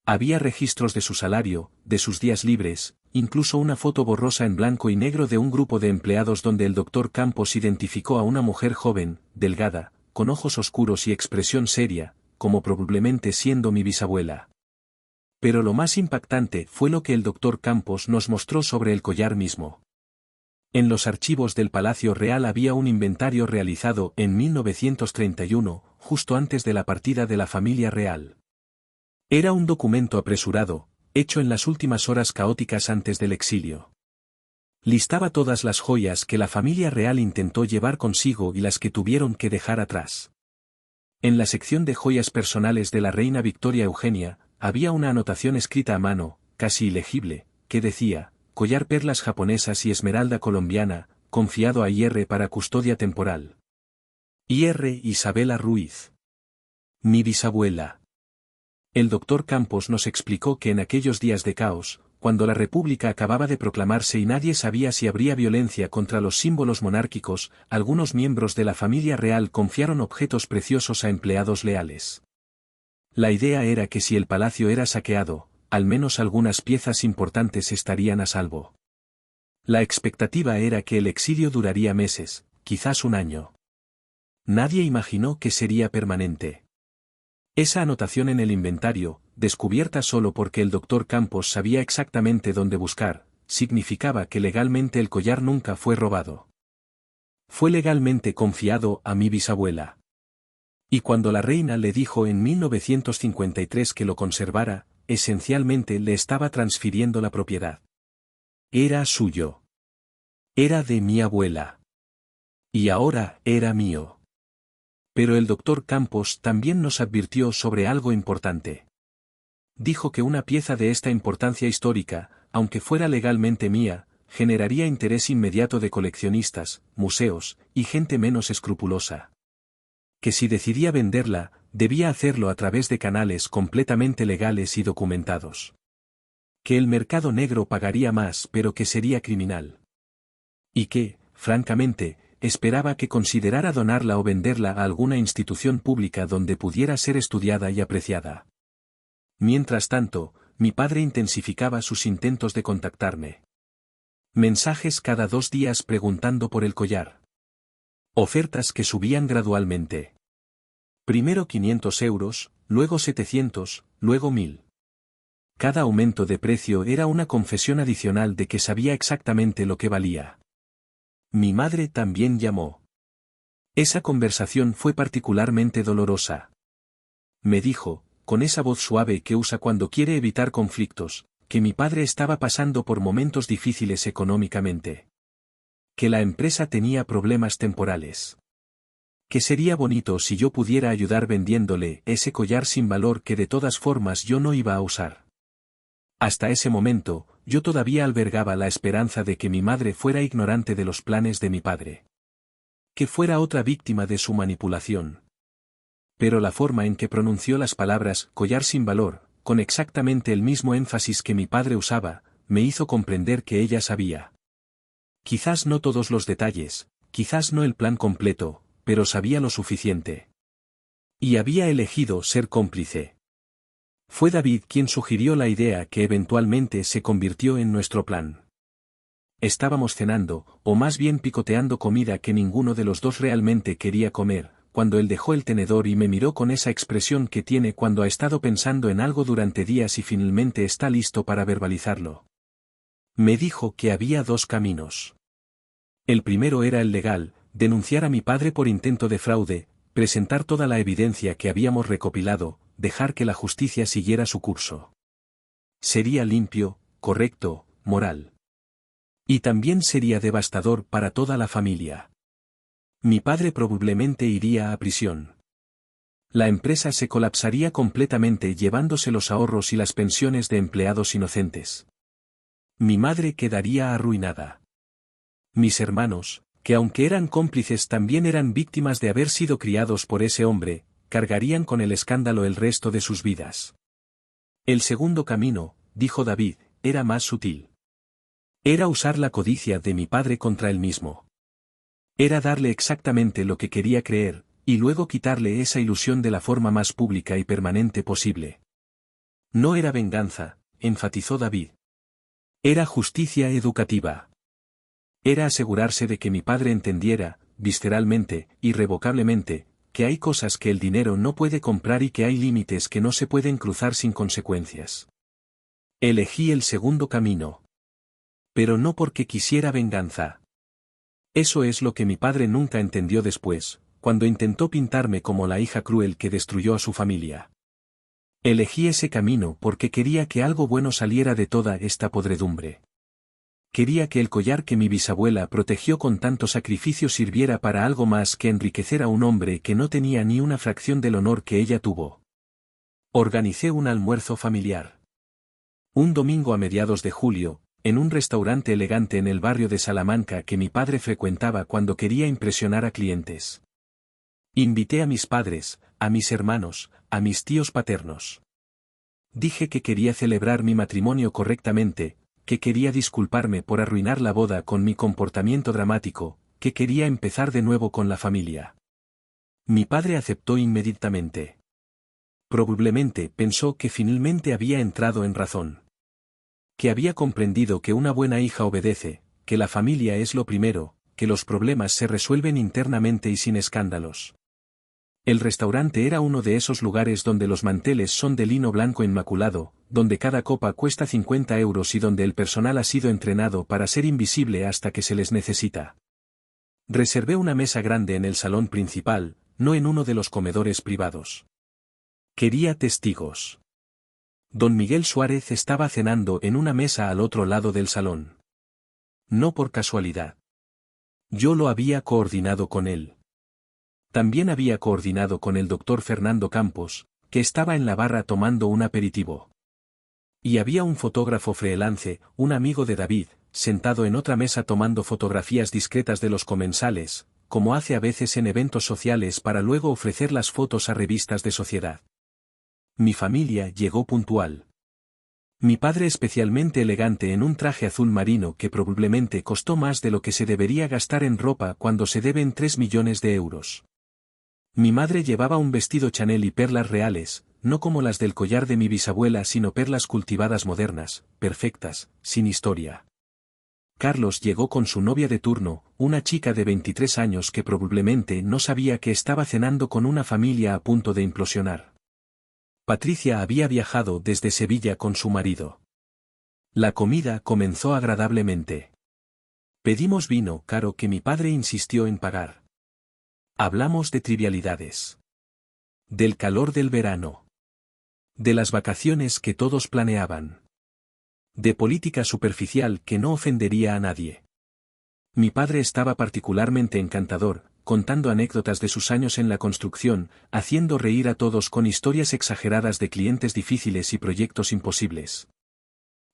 Había registros de su salario, de sus días libres, incluso una foto borrosa en blanco y negro de un grupo de empleados donde el Dr. Campos identificó a una mujer joven, delgada, con ojos oscuros y expresión seria, como probablemente siendo mi bisabuela. Pero lo más impactante fue lo que el Dr. Campos nos mostró sobre el collar mismo. En los archivos del Palacio Real había un inventario realizado en 1931, justo antes de la partida de la familia real. Era un documento apresurado, hecho en las últimas horas caóticas antes del exilio. Listaba todas las joyas que la familia real intentó llevar consigo y las que tuvieron que dejar atrás. En la sección de joyas personales de la reina Victoria Eugenia, había una anotación escrita a mano, casi ilegible, que decía: collar perlas japonesas y esmeralda colombiana, confiado a IR para custodia temporal. IR Isabela Ruiz. Mi bisabuela. El Dr. Campos nos explicó que en aquellos días de caos, cuando la República acababa de proclamarse y nadie sabía si habría violencia contra los símbolos monárquicos, algunos miembros de la familia real confiaron objetos preciosos a empleados leales. La idea era que si el palacio era saqueado, al menos algunas piezas importantes estarían a salvo. La expectativa era que el exilio duraría meses, quizás un año. Nadie imaginó que sería permanente. Esa anotación en el inventario, descubierta solo porque el Dr. Campos sabía exactamente dónde buscar, significaba que legalmente el collar nunca fue robado. Fue legalmente confiado a mi bisabuela. Y cuando la reina le dijo en 1953 que lo conservara, esencialmente le estaba transfiriendo la propiedad. Era suyo. Era de mi abuela. Y ahora era mío. Pero el Dr. Campos también nos advirtió sobre algo importante. Dijo que una pieza de esta importancia histórica, aunque fuera legalmente mía, generaría interés inmediato de coleccionistas, museos, y gente menos escrupulosa. Que si decidía venderla, debía hacerlo a través de canales completamente legales y documentados. Que el mercado negro pagaría más pero que sería criminal. Y que, francamente, esperaba que considerara donarla o venderla a alguna institución pública donde pudiera ser estudiada y apreciada. Mientras tanto, mi padre intensificaba sus intentos de contactarme. Mensajes cada 2 días preguntando por el collar. Ofertas que subían gradualmente. Primero 500 euros, luego 700, luego 1000. Cada aumento de precio era una confesión adicional de que sabía exactamente lo que valía. Mi madre también llamó. Esa conversación fue particularmente dolorosa. Me dijo, con esa voz suave que usa cuando quiere evitar conflictos, que mi padre estaba pasando por momentos difíciles económicamente. Que la empresa tenía problemas temporales. Que sería bonito si yo pudiera ayudar vendiéndole ese collar sin valor que de todas formas yo no iba a usar. Hasta ese momento, yo todavía albergaba la esperanza de que mi madre fuera ignorante de los planes de mi padre. Que fuera otra víctima de su manipulación. Pero la forma en que pronunció las palabras collar sin valor, con exactamente el mismo énfasis que mi padre usaba, me hizo comprender que ella sabía. Quizás no todos los detalles, quizás no el plan completo, pero sabía lo suficiente. Y había elegido ser cómplice. Fue David quien sugirió la idea que eventualmente se convirtió en nuestro plan. Estábamos cenando, o más bien picoteando comida que ninguno de los dos realmente quería comer, cuando él dejó el tenedor y me miró con esa expresión que tiene cuando ha estado pensando en algo durante días y finalmente está listo para verbalizarlo. Me dijo que había 2 caminos. El primero era el legal, denunciar a mi padre por intento de fraude, presentar toda la evidencia que habíamos recopilado, dejar que la justicia siguiera su curso. Sería limpio, correcto, moral. Y también sería devastador para toda la familia. Mi padre probablemente iría a prisión. La empresa se colapsaría completamente llevándose los ahorros y las pensiones de empleados inocentes. Mi madre quedaría arruinada. Mis hermanos, que aunque eran cómplices también eran víctimas de haber sido criados por ese hombre, cargarían con el escándalo el resto de sus vidas. El segundo camino, dijo David, era más sutil. Era usar la codicia de mi padre contra él mismo. Era darle exactamente lo que quería creer, y luego quitarle esa ilusión de la forma más pública y permanente posible. No era venganza, enfatizó David. Era justicia educativa. Era asegurarse de que mi padre entendiera, visceralmente, irrevocablemente, que hay cosas que el dinero no puede comprar y que hay límites que no se pueden cruzar sin consecuencias. Elegí el segundo camino. Pero no porque quisiera venganza. Eso es lo que mi padre nunca entendió después, cuando intentó pintarme como la hija cruel que destruyó a su familia. Elegí ese camino porque quería que algo bueno saliera de toda esta podredumbre. Quería que el collar que mi bisabuela protegió con tanto sacrificio sirviera para algo más que enriquecer a un hombre que no tenía ni una fracción del honor que ella tuvo. Organicé un almuerzo familiar. Un domingo a mediados de julio, en un restaurante elegante en el barrio de Salamanca que mi padre frecuentaba cuando quería impresionar a clientes. Invité a mis padres, a mis hermanos, a mis tíos paternos. Dije que quería celebrar mi matrimonio correctamente, que quería disculparme por arruinar la boda con mi comportamiento dramático, que quería empezar de nuevo con la familia. Mi padre aceptó inmediatamente. Probablemente pensó que finalmente había entrado en razón. Que había comprendido que una buena hija obedece, que la familia es lo primero, que los problemas se resuelven internamente y sin escándalos. El restaurante era uno de esos lugares donde los manteles son de lino blanco inmaculado, donde cada copa cuesta 50 euros y donde el personal ha sido entrenado para ser invisible hasta que se les necesita. Reservé una mesa grande en el salón principal, no en uno de los comedores privados. Quería testigos. Don Miguel Suárez estaba cenando en una mesa al otro lado del salón. No por casualidad. Yo lo había coordinado con él. También había coordinado con el doctor Fernando Campos, que estaba en la barra tomando un aperitivo. Y había un fotógrafo freelance, un amigo de David, sentado en otra mesa tomando fotografías discretas de los comensales, como hace a veces en eventos sociales para luego ofrecer las fotos a revistas de sociedad. Mi familia llegó puntual. Mi padre especialmente elegante en un traje azul marino que probablemente costó más de lo que se debería gastar en ropa cuando se deben 3 millones de euros. Mi madre llevaba un vestido Chanel y perlas reales, no como las del collar de mi bisabuela sino perlas cultivadas modernas, perfectas, sin historia. Carlos llegó con su novia de turno, una chica de 23 años que probablemente no sabía que estaba cenando con una familia a punto de implosionar. Patricia había viajado desde Sevilla con su marido. La comida comenzó agradablemente. Pedimos vino caro que mi padre insistió en pagar. Hablamos de trivialidades. Del calor del verano. De las vacaciones que todos planeaban. De política superficial que no ofendería a nadie. Mi padre estaba particularmente encantador, contando anécdotas de sus años en la construcción, haciendo reír a todos con historias exageradas de clientes difíciles y proyectos imposibles.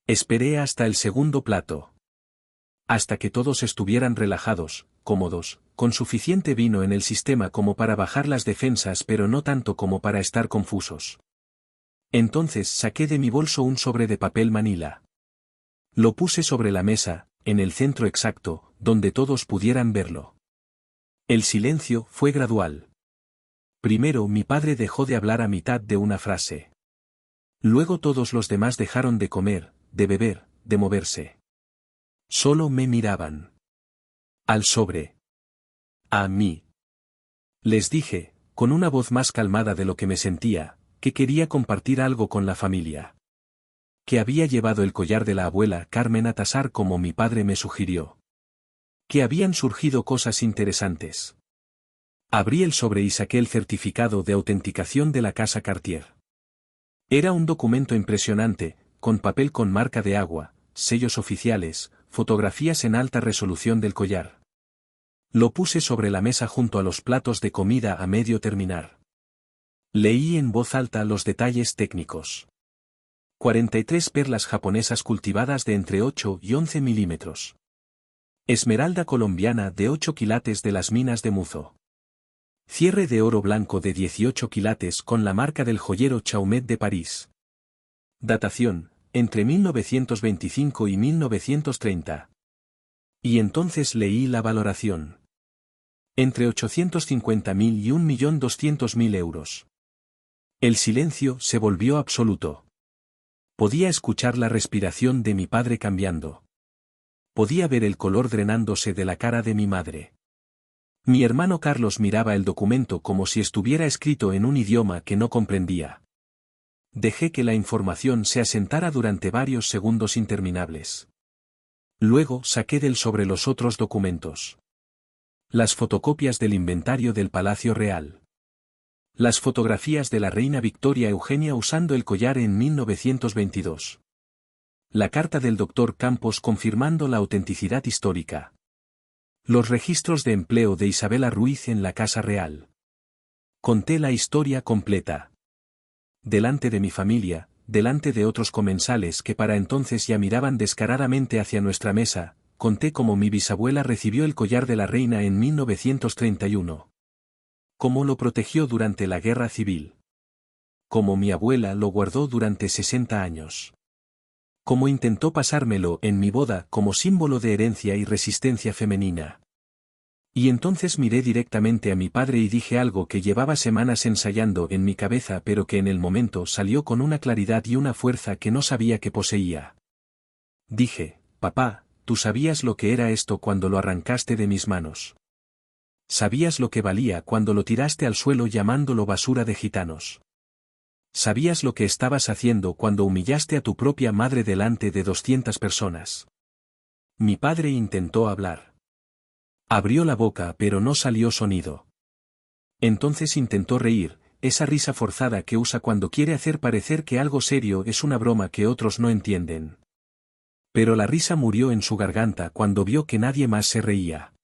Esperé hasta el segundo plato. Hasta que todos estuvieran relajados, cómodos, con suficiente vino en el sistema como para bajar las defensas pero no tanto como para estar confusos. Entonces saqué de mi bolso un sobre de papel manila. Lo puse sobre la mesa, en el centro exacto, donde todos pudieran verlo. El silencio fue gradual. Primero mi padre dejó de hablar a mitad de una frase. Luego todos los demás dejaron de comer, de beber, de moverse. Solo me miraban. Al sobre. A mí. Les dije, con una voz más calmada de lo que me sentía, que quería compartir algo con la familia. Que había llevado el collar de la abuela Carmen a tasar como mi padre me sugirió. Que habían surgido cosas interesantes. Abrí el sobre y saqué el certificado de autenticación de la casa Cartier. Era un documento impresionante, con papel con marca de agua, sellos oficiales, fotografías en alta resolución del collar. Lo puse sobre la mesa junto a los platos de comida a medio terminar. Leí en voz alta los detalles técnicos. 43 perlas japonesas cultivadas de entre 8 y 11 milímetros. Esmeralda colombiana de 8 quilates de las minas de Muzo. Cierre de oro blanco de 18 quilates con la marca del joyero Chaumet de París. Datación, entre 1925 y 1930. Y entonces leí la valoración. Entre 850.000 y 1.200.000 euros. El silencio se volvió absoluto. Podía escuchar la respiración de mi padre cambiando. Podía ver el color drenándose de la cara de mi madre. Mi hermano Carlos miraba el documento como si estuviera escrito en un idioma que no comprendía. Dejé que la información se asentara durante varios segundos interminables. Luego saqué del sobre los otros documentos. Las fotocopias del inventario del Palacio Real. Las fotografías de la reina Victoria Eugenia usando el collar en 1922. La carta del doctor Campos confirmando la autenticidad histórica. Los registros de empleo de Isabela Ruiz en la Casa Real. Conté la historia completa. Delante de mi familia, delante de otros comensales que para entonces ya miraban descaradamente hacia nuestra mesa, conté cómo mi bisabuela recibió el collar de la reina en 1931. Cómo lo protegió durante la Guerra Civil. Cómo mi abuela lo guardó durante 60 años. Cómo intentó pasármelo en mi boda como símbolo de herencia y resistencia femenina. Y entonces miré directamente a mi padre y dije algo que llevaba semanas ensayando en mi cabeza pero que en el momento salió con una claridad y una fuerza que no sabía que poseía. Dije, papá, tú sabías lo que era esto cuando lo arrancaste de mis manos. Sabías lo que valía cuando lo tiraste al suelo llamándolo basura de gitanos. Sabías lo que estabas haciendo cuando humillaste a tu propia madre delante de 200 personas. Mi padre intentó hablar. Abrió la boca pero no salió sonido. Entonces intentó reír, esa risa forzada que usa cuando quiere hacer parecer que algo serio es una broma que otros no entienden. Pero la risa murió en su garganta cuando vio que nadie más se reía.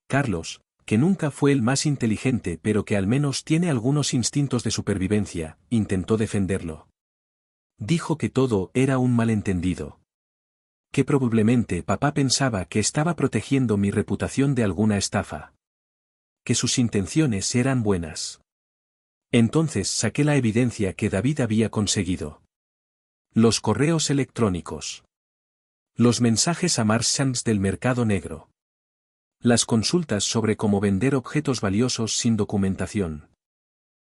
Carlos, que nunca fue el más inteligente pero que al menos tiene algunos instintos de supervivencia, intentó defenderlo. Dijo que todo era un malentendido. Que probablemente papá pensaba que estaba protegiendo mi reputación de alguna estafa. Que sus intenciones eran buenas. Entonces saqué la evidencia que David había conseguido. Los correos electrónicos. Los mensajes a marchands del mercado negro. Las consultas sobre cómo vender objetos valiosos sin documentación.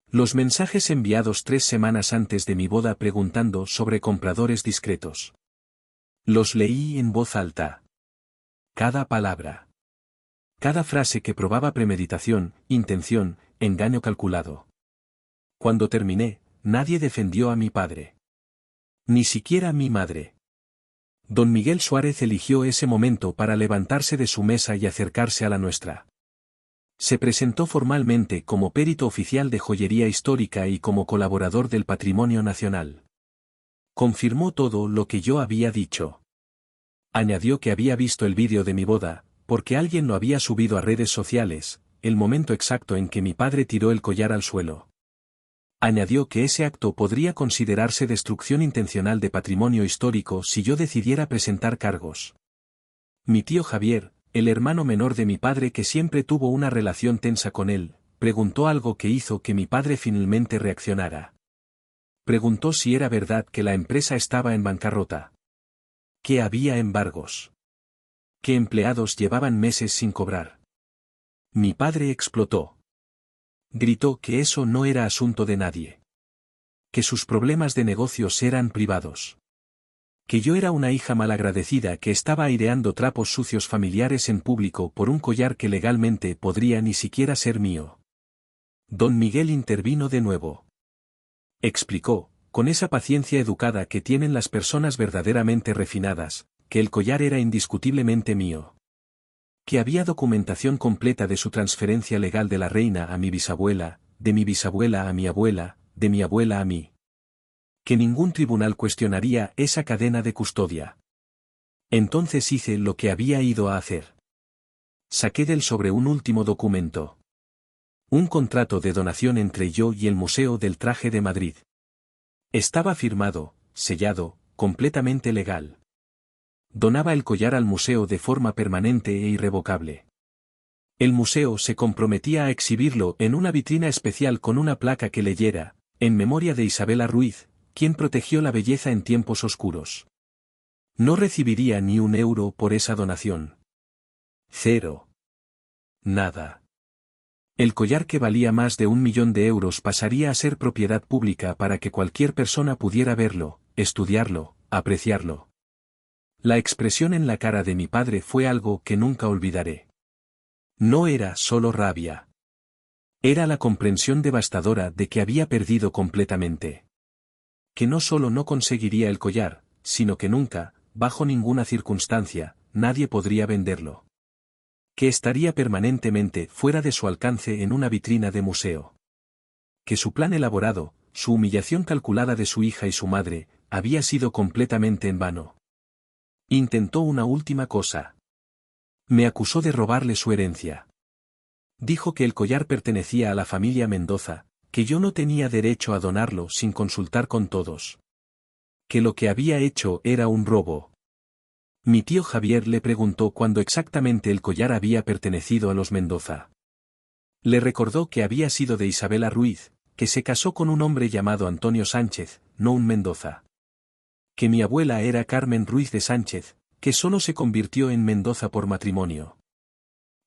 Los mensajes enviados 3 semanas antes de mi boda preguntando sobre compradores discretos. Los leí en voz alta. Cada palabra. Cada frase que probaba premeditación, intención, engaño calculado. Cuando terminé, nadie defendió a mi padre. Ni siquiera mi madre. Don Miguel Suárez eligió ese momento para levantarse de su mesa y acercarse a la nuestra. Se presentó formalmente como perito oficial de joyería histórica y como colaborador del Patrimonio Nacional. Confirmó todo lo que yo había dicho. Añadió que había visto el vídeo de mi boda, porque alguien lo había subido a redes sociales, el momento exacto en que mi padre tiró el collar al suelo. Añadió que ese acto podría considerarse destrucción intencional de patrimonio histórico si yo decidiera presentar cargos. Mi tío Javier, el hermano menor de mi padre que siempre tuvo una relación tensa con él, preguntó algo que hizo que mi padre finalmente reaccionara. Preguntó si era verdad que la empresa estaba en bancarrota. Que había embargos. Que empleados llevaban meses sin cobrar. Mi padre explotó. Gritó que eso no era asunto de nadie. Que sus problemas de negocios eran privados. Que yo era una hija malagradecida que estaba aireando trapos sucios familiares en público por un collar que legalmente podría ni siquiera ser mío. Don Miguel intervino de nuevo. Explicó, con esa paciencia educada que tienen las personas verdaderamente refinadas, que el collar era indiscutiblemente mío. Que había documentación completa de su transferencia legal de la reina a mi bisabuela, de mi bisabuela a mi abuela, de mi abuela a mí. Que ningún tribunal cuestionaría esa cadena de custodia. Entonces hice lo que había ido a hacer. Saqué del sobre un último documento. Un contrato de donación entre yo y el Museo del Traje de Madrid. Estaba firmado, sellado, completamente legal. Donaba el collar al museo de forma permanente e irrevocable. El museo se comprometía a exhibirlo en una vitrina especial con una placa que leyera, en memoria de Isabela Ruiz, quien protegió la belleza en tiempos oscuros. No recibiría ni un euro por esa donación. Cero. Nada. El collar, que valía más de 1.000.000 de euros, pasaría a ser propiedad pública para que cualquier persona pudiera verlo, estudiarlo, apreciarlo. La expresión en la cara de mi padre fue algo que nunca olvidaré. No era solo rabia. Era la comprensión devastadora de que había perdido completamente. Que no solo no conseguiría el collar, sino que nunca, bajo ninguna circunstancia, nadie podría venderlo. Que estaría permanentemente fuera de su alcance en una vitrina de museo. Que su plan elaborado, su humillación calculada de su hija y su madre, había sido completamente en vano. Intentó una última cosa. Me acusó de robarle su herencia. Dijo que el collar pertenecía a la familia Mendoza, que yo no tenía derecho a donarlo sin consultar con todos. Que lo que había hecho era un robo. Mi tío Javier le preguntó cuándo exactamente el collar había pertenecido a los Mendoza. Le recordó que había sido de Isabela Ruiz, que se casó con un hombre llamado Antonio Sánchez, no un Mendoza. Que mi abuela era Carmen Ruiz de Sánchez, que solo se convirtió en Mendoza por matrimonio.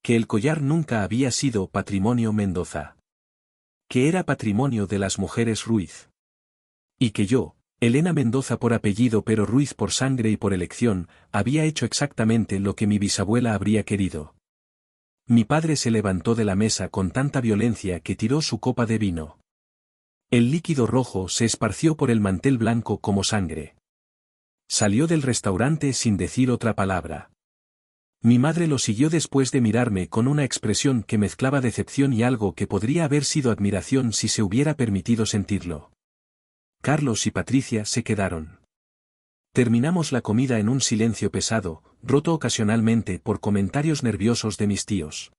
Que el collar nunca había sido patrimonio Mendoza. Que era patrimonio de las mujeres Ruiz. Y que yo, Elena Mendoza por apellido pero Ruiz por sangre y por elección, había hecho exactamente lo que mi bisabuela habría querido. Mi padre se levantó de la mesa con tanta violencia que tiró su copa de vino. El líquido rojo se esparció por el mantel blanco como sangre. Salió del restaurante sin decir otra palabra. Mi madre lo siguió después de mirarme con una expresión que mezclaba decepción y algo que podría haber sido admiración si se hubiera permitido sentirlo. Carlos y Patricia se quedaron. Terminamos la comida en un silencio pesado, roto ocasionalmente por comentarios nerviosos de mis tíos.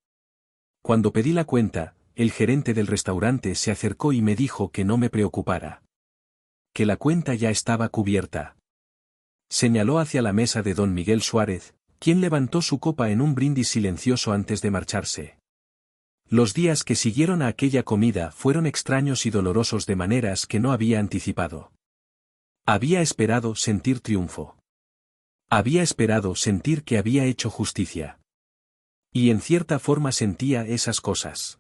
Cuando pedí la cuenta, el gerente del restaurante se acercó y me dijo que no me preocupara. Que la cuenta ya estaba cubierta. Señaló hacia la mesa de don Miguel Suárez, quien levantó su copa en un brindis silencioso antes de marcharse. Los días que siguieron a aquella comida fueron extraños y dolorosos de maneras que no había anticipado. Había esperado sentir triunfo. Había esperado sentir que había hecho justicia. Y en cierta forma sentía esas cosas.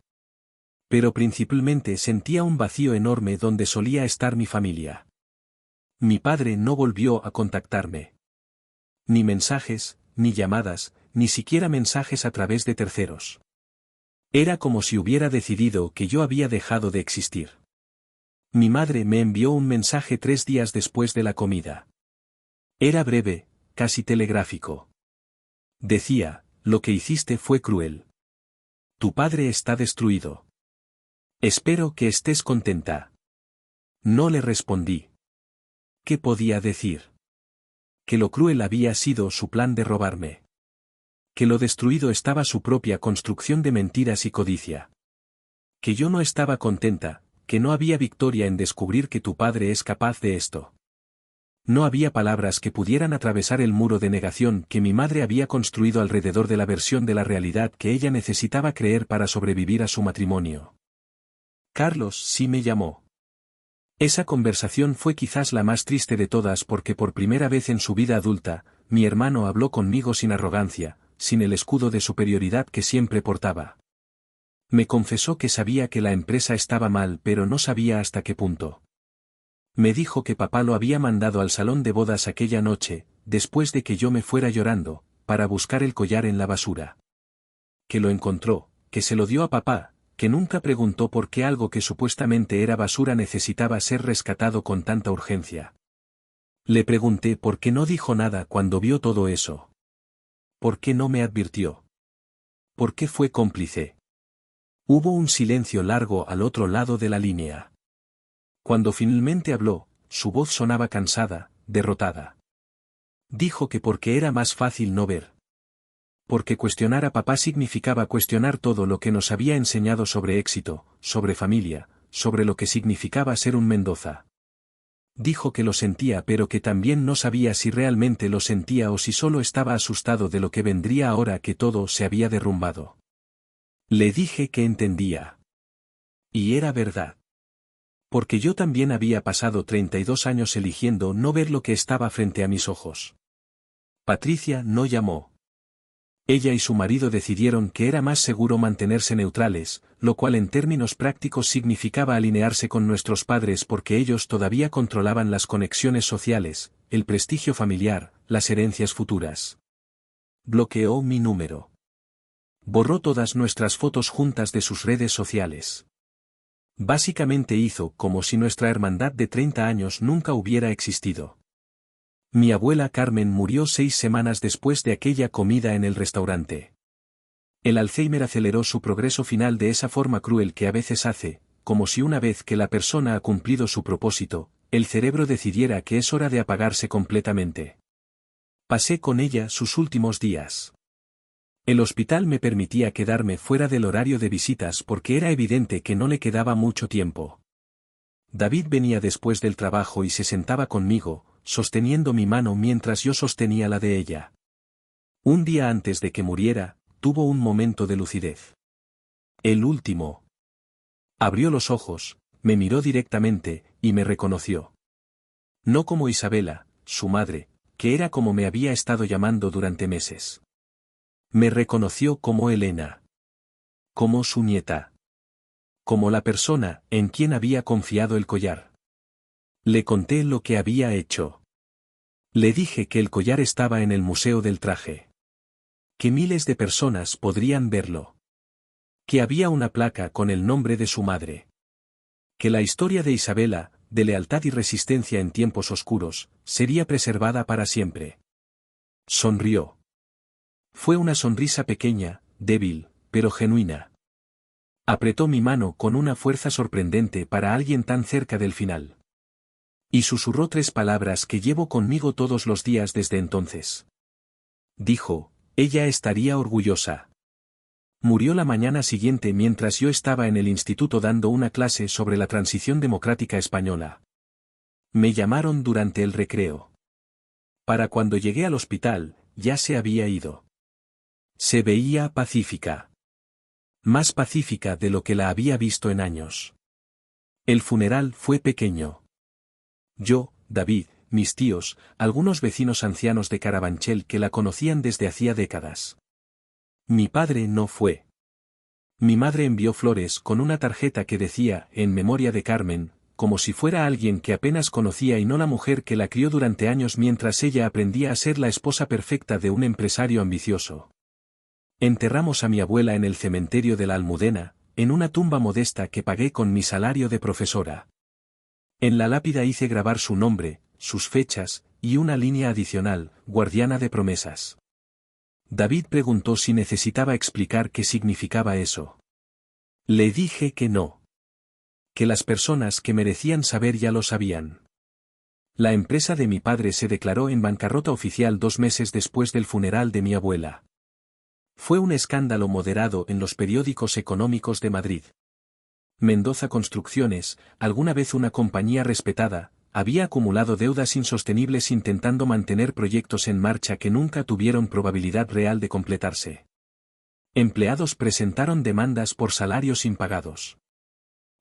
Pero principalmente sentía un vacío enorme donde solía estar mi familia. Mi padre no volvió a contactarme. Ni mensajes, ni llamadas, ni siquiera mensajes a través de terceros. Era como si hubiera decidido que yo había dejado de existir. Mi madre me envió un mensaje 3 días después de la comida. Era breve, casi telegráfico. Decía, lo que hiciste fue cruel. Tu padre está destruido. Espero que estés contenta. No le respondí. ¿Qué podía decir? Que lo cruel había sido su plan de robarme. Que lo destruido estaba su propia construcción de mentiras y codicia. Que yo no estaba contenta, que no había victoria en descubrir que tu padre es capaz de esto. No había palabras que pudieran atravesar el muro de negación que mi madre había construido alrededor de la versión de la realidad que ella necesitaba creer para sobrevivir a su matrimonio. Carlos sí me llamó. Esa conversación fue quizás la más triste de todas porque por primera vez en su vida adulta, mi hermano habló conmigo sin arrogancia, sin el escudo de superioridad que siempre portaba. Me confesó que sabía que la empresa estaba mal pero no sabía hasta qué punto. Me dijo que papá lo había mandado al salón de bodas aquella noche, después de que yo me fuera llorando, para buscar el collar en la basura. Que lo encontró, que se lo dio a papá, que nunca preguntó por qué algo que supuestamente era basura necesitaba ser rescatado con tanta urgencia. Le pregunté por qué no dijo nada cuando vio todo eso. ¿Por qué no me advirtió? ¿Por qué fue cómplice? Hubo un silencio largo al otro lado de la línea. Cuando finalmente habló, su voz sonaba cansada, derrotada. Dijo que porque era más fácil no ver. Porque cuestionar a papá significaba cuestionar todo lo que nos había enseñado sobre éxito, sobre familia, sobre lo que significaba ser un Mendoza. Dijo que lo sentía pero que también no sabía si realmente lo sentía o si solo estaba asustado de lo que vendría ahora que todo se había derrumbado. Le dije que entendía. Y era verdad. Porque yo también había pasado 32 años eligiendo no ver lo que estaba frente a mis ojos. Patricia no llamó. Ella y su marido decidieron que era más seguro mantenerse neutrales, lo cual en términos prácticos significaba alinearse con nuestros padres porque ellos todavía controlaban las conexiones sociales, el prestigio familiar, las herencias futuras. Bloqueó mi número. Borró todas nuestras fotos juntas de sus redes sociales. Básicamente hizo como si nuestra hermandad de 30 años nunca hubiera existido. Mi abuela Carmen murió 6 semanas después de aquella comida en el restaurante. El Alzheimer aceleró su progreso final de esa forma cruel que a veces hace, como si una vez que la persona ha cumplido su propósito, el cerebro decidiera que es hora de apagarse completamente. Pasé con ella sus últimos días. El hospital me permitía quedarme fuera del horario de visitas porque era evidente que no le quedaba mucho tiempo. David venía después del trabajo y se sentaba conmigo, sosteniendo mi mano mientras yo sostenía la de ella. Un día antes de que muriera, tuvo un momento de lucidez. El último. Abrió los ojos, me miró directamente, y me reconoció. No como Isabela, su madre, que era como me había estado llamando durante meses. Me reconoció como Elena. Como su nieta. Como la persona en quien había confiado el collar. Le conté lo que había hecho. Le dije que el collar estaba en el Museo del Traje. Que miles de personas podrían verlo. Que había una placa con el nombre de su madre. Que la historia de Isabela, de lealtad y resistencia en tiempos oscuros, sería preservada para siempre. Sonrió. Fue una sonrisa pequeña, débil, pero genuina. Apretó mi mano con una fuerza sorprendente para alguien tan cerca del final. Y susurró 3 palabras que llevo conmigo todos los días desde entonces. Dijo, ella estaría orgullosa. Murió la mañana siguiente mientras yo estaba en el instituto dando una clase sobre la transición democrática española. Me llamaron durante el recreo. Para cuando llegué al hospital, ya se había ido. Se veía pacífica. Más pacífica de lo que la había visto en años. El funeral fue pequeño. Yo, David, mis tíos, algunos vecinos ancianos de Carabanchel que la conocían desde hacía décadas. Mi padre no fue. Mi madre envió flores con una tarjeta que decía, en memoria de Carmen, como si fuera alguien que apenas conocía y no la mujer que la crió durante años mientras ella aprendía a ser la esposa perfecta de un empresario ambicioso. Enterramos a mi abuela en el cementerio de la Almudena, en una tumba modesta que pagué con mi salario de profesora. En la lápida hice grabar su nombre, sus fechas, y una línea adicional, guardiana de promesas. David preguntó si necesitaba explicar qué significaba eso. Le dije que no. Que las personas que merecían saber ya lo sabían. La empresa de mi padre se declaró en bancarrota oficial 2 meses después del funeral de mi abuela. Fue un escándalo moderado en los periódicos económicos de Madrid. Mendoza Construcciones, alguna vez una compañía respetada, había acumulado deudas insostenibles intentando mantener proyectos en marcha que nunca tuvieron probabilidad real de completarse. Empleados presentaron demandas por salarios impagados.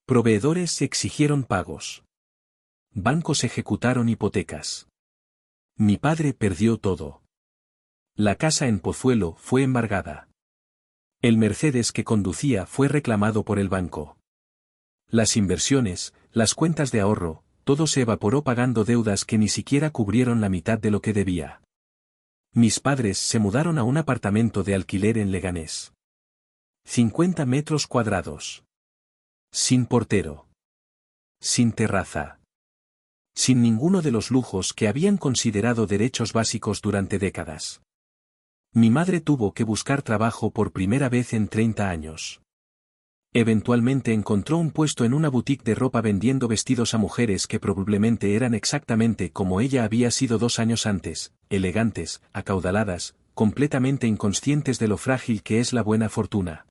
Proveedores exigieron pagos. Bancos ejecutaron hipotecas. Mi padre perdió todo. La casa en Pozuelo fue embargada. El Mercedes que conducía fue reclamado por el banco. Las inversiones, las cuentas de ahorro, todo se evaporó pagando deudas que ni siquiera cubrieron la mitad de lo que debía. Mis padres se mudaron a un apartamento de alquiler en Leganés. 50 metros cuadrados. Sin portero. Sin terraza. Sin ninguno de los lujos que habían considerado derechos básicos durante décadas. Mi madre tuvo que buscar trabajo por primera vez en 30 años. Eventualmente encontró un puesto en una boutique de ropa vendiendo vestidos a mujeres que probablemente eran exactamente como ella había sido 2 años antes, elegantes, acaudaladas, completamente inconscientes de lo frágil que es la buena fortuna.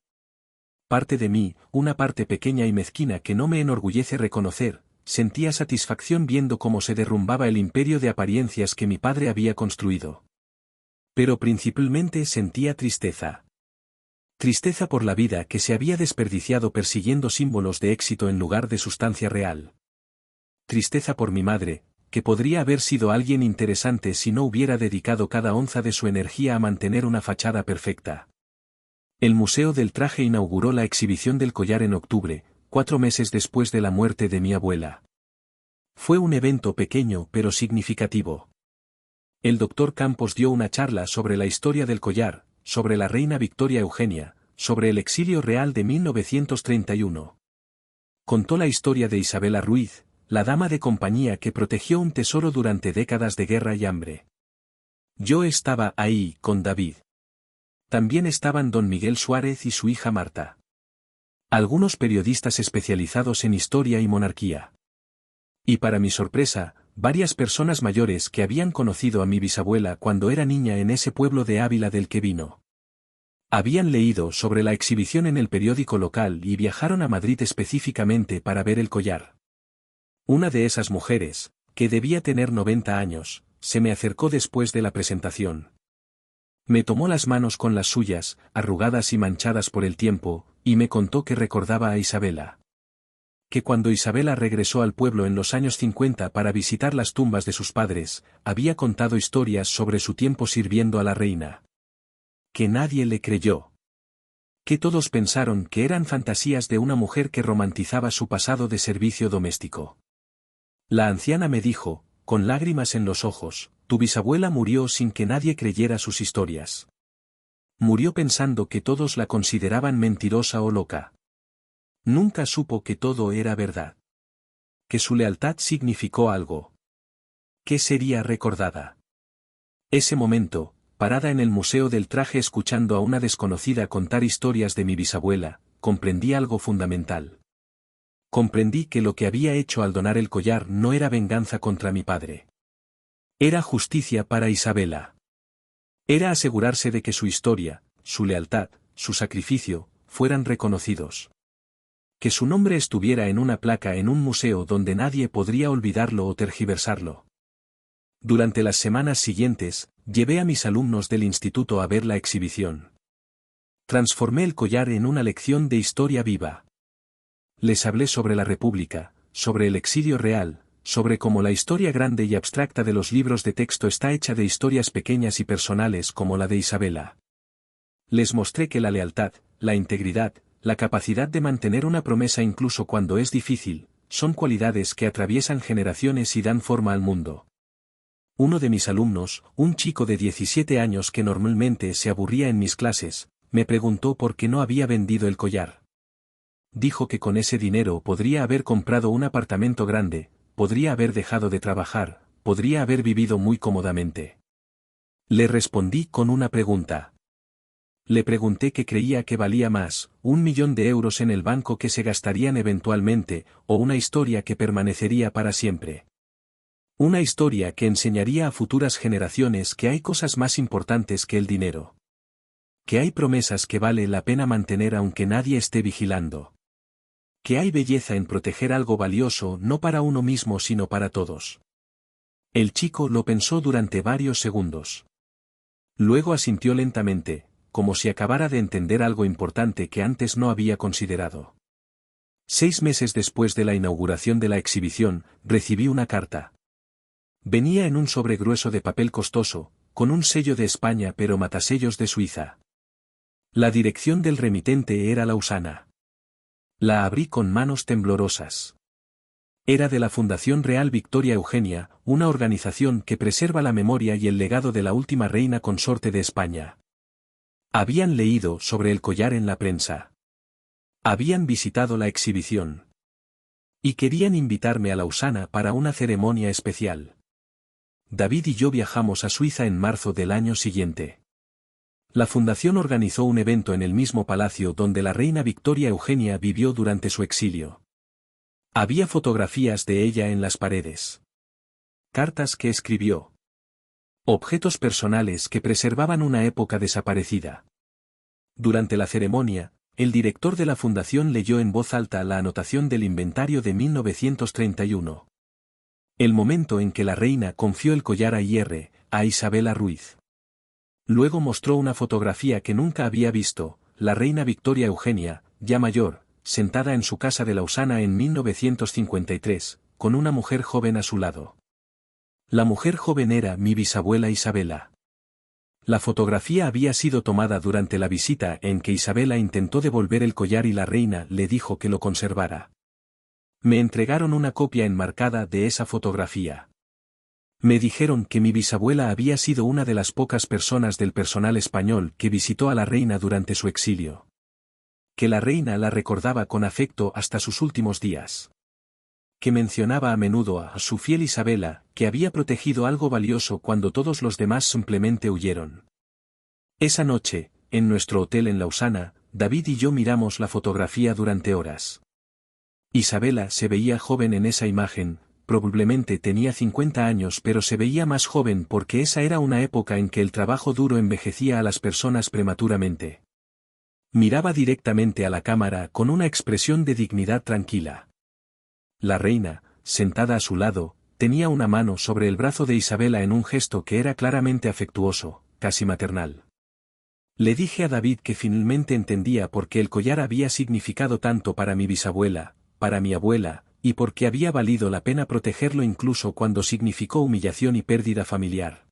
Parte de mí, una parte pequeña y mezquina que no me enorgullece reconocer, sentía satisfacción viendo cómo se derrumbaba el imperio de apariencias que mi padre había construido. Pero principalmente sentía tristeza. Tristeza por la vida que se había desperdiciado persiguiendo símbolos de éxito en lugar de sustancia real. Tristeza por mi madre, que podría haber sido alguien interesante si no hubiera dedicado cada onza de su energía a mantener una fachada perfecta. El Museo del Traje inauguró la exhibición del collar en octubre, 4 meses después de la muerte de mi abuela. Fue un evento pequeño pero significativo. El Dr. Campos dio una charla sobre la historia del collar, sobre la reina Victoria Eugenia, sobre el exilio real de 1931. Contó la historia de Isabela Ruiz, la dama de compañía que protegió un tesoro durante décadas de guerra y hambre. Yo estaba ahí, con David. También estaban don Miguel Suárez y su hija Marta. Algunos periodistas especializados en historia y monarquía. Y para mi sorpresa, varias personas mayores que habían conocido a mi bisabuela cuando era niña en ese pueblo de Ávila del que vino. Habían leído sobre la exhibición en el periódico local y viajaron a Madrid específicamente para ver el collar. Una de esas mujeres, que debía tener 90 años, se me acercó después de la presentación. Me tomó las manos con las suyas, arrugadas y manchadas por el tiempo, y me contó que recordaba a Isabela. Que cuando Isabela regresó al pueblo en los años 50 para visitar las tumbas de sus padres, había contado historias sobre su tiempo sirviendo a la reina. Que nadie le creyó. Que todos pensaron que eran fantasías de una mujer que romantizaba su pasado de servicio doméstico. La anciana me dijo, con lágrimas en los ojos, tu bisabuela murió sin que nadie creyera sus historias. Murió pensando que todos la consideraban mentirosa o loca. Nunca supo que todo era verdad. Que su lealtad significó algo. Que sería recordada. Ese momento, parada en el Museo del Traje escuchando a una desconocida contar historias de mi bisabuela, comprendí algo fundamental. Comprendí que lo que había hecho al donar el collar no era venganza contra mi padre. Era justicia para Isabela. Era asegurarse de que su historia, su lealtad, su sacrificio, fueran reconocidos. Que su nombre estuviera en una placa en un museo donde nadie podría olvidarlo o tergiversarlo. Durante las semanas siguientes, llevé a mis alumnos del instituto a ver la exhibición. Transformé el collar en una lección de historia viva. Les hablé sobre la República, sobre el exilio real, sobre cómo la historia grande y abstracta de los libros de texto está hecha de historias pequeñas y personales como la de Isabela. Les mostré que la lealtad, la integridad, la capacidad de mantener una promesa incluso cuando es difícil, son cualidades que atraviesan generaciones y dan forma al mundo. Uno de mis alumnos, un chico de 17 años que normalmente se aburría en mis clases, me preguntó por qué no había vendido el collar. Dijo que con ese dinero podría haber comprado un apartamento grande, podría haber dejado de trabajar, podría haber vivido muy cómodamente. Le respondí con una pregunta. Le pregunté qué creía que valía más, 1.000.000 de euros en el banco que se gastarían eventualmente, o una historia que permanecería para siempre. Una historia que enseñaría a futuras generaciones que hay cosas más importantes que el dinero. Que hay promesas que vale la pena mantener aunque nadie esté vigilando. Que hay belleza en proteger algo valioso no para uno mismo sino para todos. El chico lo pensó durante varios segundos. Luego asintió lentamente, como si acabara de entender algo importante que antes no había considerado. 6 meses después de la inauguración de la exhibición, recibí una carta. Venía en un sobre grueso de papel costoso, con un sello de España pero matasellos de Suiza. La dirección del remitente era Lausana. La abrí con manos temblorosas. Era de la Fundación Real Victoria Eugenia, una organización que preserva la memoria y el legado de la última reina consorte de España. Habían leído sobre el collar en la prensa. Habían visitado la exhibición. Y querían invitarme a Lausana para una ceremonia especial. David y yo viajamos a Suiza en marzo del año siguiente. La fundación organizó un evento en el mismo palacio donde la reina Victoria Eugenia vivió durante su exilio. Había fotografías de ella en las paredes. Cartas que escribió. Objetos personales que preservaban una época desaparecida. Durante la ceremonia, el director de la fundación leyó en voz alta la anotación del inventario de 1931. El momento en que la reina confió el collar a Isabela Ruiz. Luego mostró una fotografía que nunca había visto, la reina Victoria Eugenia, ya mayor, sentada en su casa de Lausana en 1953, con una mujer joven a su lado. La mujer joven era mi bisabuela Isabela. La fotografía había sido tomada durante la visita en que Isabela intentó devolver el collar y la reina le dijo que lo conservara. Me entregaron una copia enmarcada de esa fotografía. Me dijeron que mi bisabuela había sido una de las pocas personas del personal español que visitó a la reina durante su exilio. Que la reina la recordaba con afecto hasta sus últimos días. Que mencionaba a menudo a su fiel Isabela, que había protegido algo valioso cuando todos los demás simplemente huyeron. Esa noche, en nuestro hotel en Lausana, David y yo miramos la fotografía durante horas. Isabela se veía joven en esa imagen. Probablemente tenía 50 años pero se veía más joven porque esa era una época en que el trabajo duro envejecía a las personas prematuramente. Miraba directamente a la cámara con una expresión de dignidad tranquila. La reina, sentada a su lado, tenía una mano sobre el brazo de Isabela en un gesto que era claramente afectuoso, casi maternal. Le dije a David que finalmente entendía por qué el collar había significado tanto para mi bisabuela, para mi abuela, y porque había valido la pena protegerlo incluso cuando significó humillación y pérdida familiar.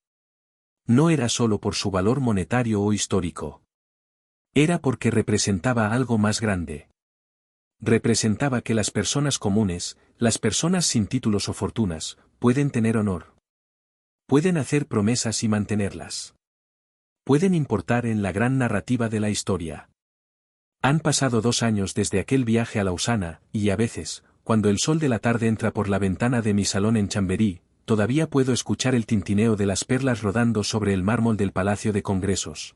No era solo por su valor monetario o histórico. Era porque representaba algo más grande. Representaba que las personas comunes, las personas sin títulos o fortunas, pueden tener honor. Pueden hacer promesas y mantenerlas. Pueden importar en la gran narrativa de la historia. Han pasado 2 años desde aquel viaje a Lausana, y a veces, cuando el sol de la tarde entra por la ventana de mi salón en Chamberí, todavía puedo escuchar el tintineo de las perlas rodando sobre el mármol del Palacio de Congresos.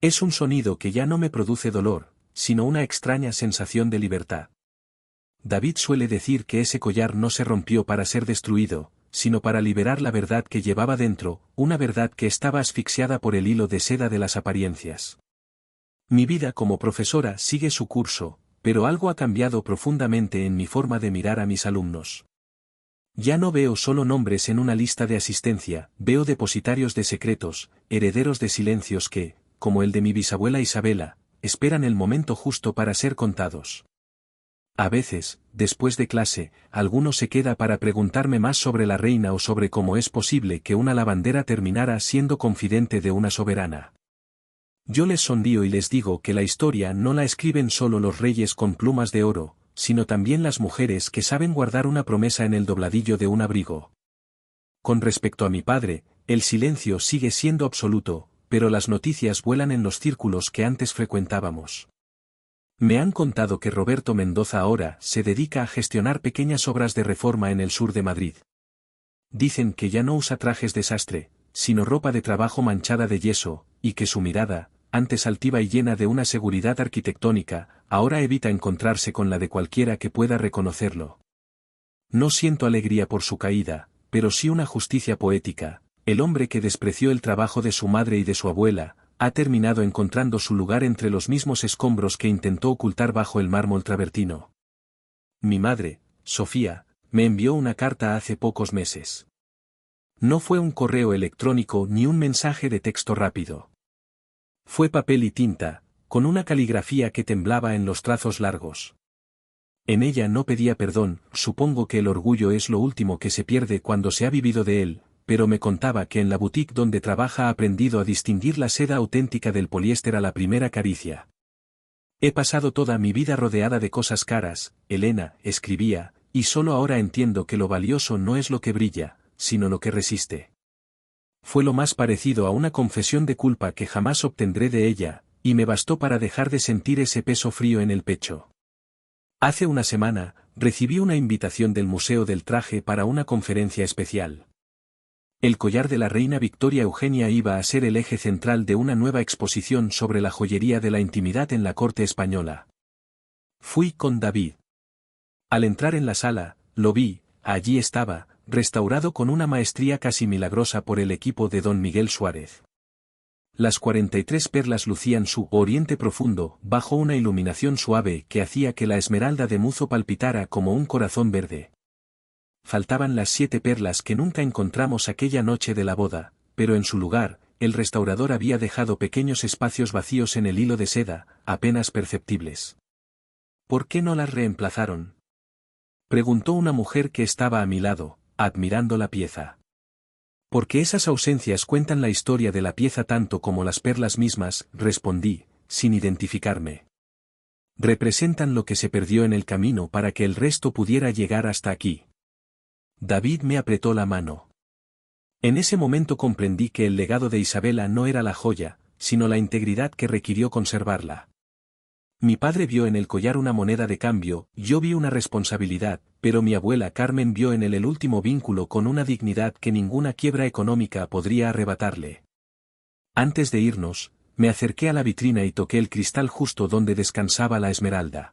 Es un sonido que ya no me produce dolor, sino una extraña sensación de libertad. David suele decir que ese collar no se rompió para ser destruido, sino para liberar la verdad que llevaba dentro, una verdad que estaba asfixiada por el hilo de seda de las apariencias. Mi vida como profesora sigue su curso, pero algo ha cambiado profundamente en mi forma de mirar a mis alumnos. Ya no veo solo nombres en una lista de asistencia, veo depositarios de secretos, herederos de silencios que, como el de mi bisabuela Isabela, esperan el momento justo para ser contados. A veces, después de clase, alguno se queda para preguntarme más sobre la reina o sobre cómo es posible que una lavandera terminara siendo confidente de una soberana. Yo les sonrío y les digo que la historia no la escriben solo los reyes con plumas de oro, sino también las mujeres que saben guardar una promesa en el dobladillo de un abrigo. Con respecto a mi padre, el silencio sigue siendo absoluto, pero las noticias vuelan en los círculos que antes frecuentábamos. Me han contado que Roberto Mendoza ahora se dedica a gestionar pequeñas obras de reforma en el sur de Madrid. Dicen que ya no usa trajes de sastre, sino ropa de trabajo manchada de yeso, y que su mirada, antes altiva y llena de una seguridad arquitectónica, ahora evita encontrarse con la de cualquiera que pueda reconocerlo. No siento alegría por su caída, pero sí una justicia poética. El hombre que despreció el trabajo de su madre y de su abuela, ha terminado encontrando su lugar entre los mismos escombros que intentó ocultar bajo el mármol travertino. Mi madre, Sofía, me envió una carta hace pocos meses. No fue un correo electrónico ni un mensaje de texto rápido. Fue papel y tinta, con una caligrafía que temblaba en los trazos largos. En ella no pedía perdón, supongo que el orgullo es lo último que se pierde cuando se ha vivido de él, pero me contaba que en la boutique donde trabaja ha aprendido a distinguir la seda auténtica del poliéster a la primera caricia. He pasado toda mi vida rodeada de cosas caras, Elena, escribía, y solo ahora entiendo que lo valioso no es lo que brilla, sino lo que resiste. Fue lo más parecido a una confesión de culpa que jamás obtendré de ella, y me bastó para dejar de sentir ese peso frío en el pecho. Hace una semana, recibí una invitación del Museo del Traje para una conferencia especial. El collar de la reina Victoria Eugenia iba a ser el eje central de una nueva exposición sobre la joyería de la intimidad en la corte española. Fui con David. Al entrar en la sala, lo vi, allí estaba, restaurado con una maestría casi milagrosa por el equipo de don Miguel Suárez. Las 43 perlas lucían su oriente profundo, bajo una iluminación suave que hacía que la esmeralda de Muzo palpitara como un corazón verde. Faltaban las 7 perlas que nunca encontramos aquella noche de la boda, pero en su lugar, el restaurador había dejado pequeños espacios vacíos en el hilo de seda, apenas perceptibles. ¿Por qué no las reemplazaron?, preguntó una mujer que estaba a mi lado, admirando la pieza. Porque esas ausencias cuentan la historia de la pieza tanto como las perlas mismas, respondí, sin identificarme. Representan lo que se perdió en el camino para que el resto pudiera llegar hasta aquí. David me apretó la mano. En ese momento comprendí que el legado de Isabela no era la joya, sino la integridad que requirió conservarla. Mi padre vio en el collar una moneda de cambio, yo vi una responsabilidad, pero mi abuela Carmen vio en él el último vínculo con una dignidad que ninguna quiebra económica podría arrebatarle. Antes de irnos, me acerqué a la vitrina y toqué el cristal justo donde descansaba la esmeralda.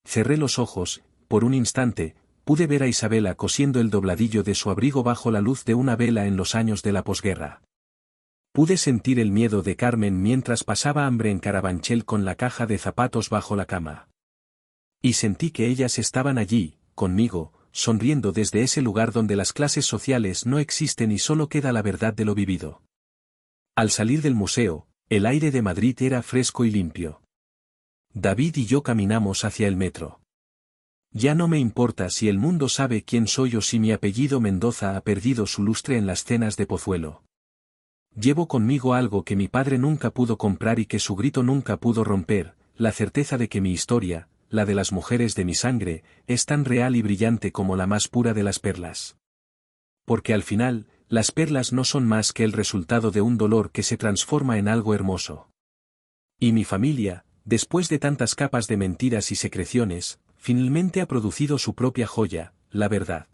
Cerré los ojos, por un instante, pude ver a Isabela cosiendo el dobladillo de su abrigo bajo la luz de una vela en los años de la posguerra. Pude sentir el miedo de Carmen mientras pasaba hambre en Carabanchel con la caja de zapatos bajo la cama. Y sentí que ellas estaban allí, conmigo, sonriendo desde ese lugar donde las clases sociales no existen y solo queda la verdad de lo vivido. Al salir del museo, el aire de Madrid era fresco y limpio. David y yo caminamos hacia el metro. Ya no me importa si el mundo sabe quién soy o si mi apellido Mendoza ha perdido su lustre en las cenas de Pozuelo. Llevo conmigo algo que mi padre nunca pudo comprar y que su grito nunca pudo romper, la certeza de que mi historia, la de las mujeres de mi sangre, es tan real y brillante como la más pura de las perlas. Porque al final, las perlas no son más que el resultado de un dolor que se transforma en algo hermoso. Y mi familia, después de tantas capas de mentiras y secreciones, finalmente ha producido su propia joya, la verdad.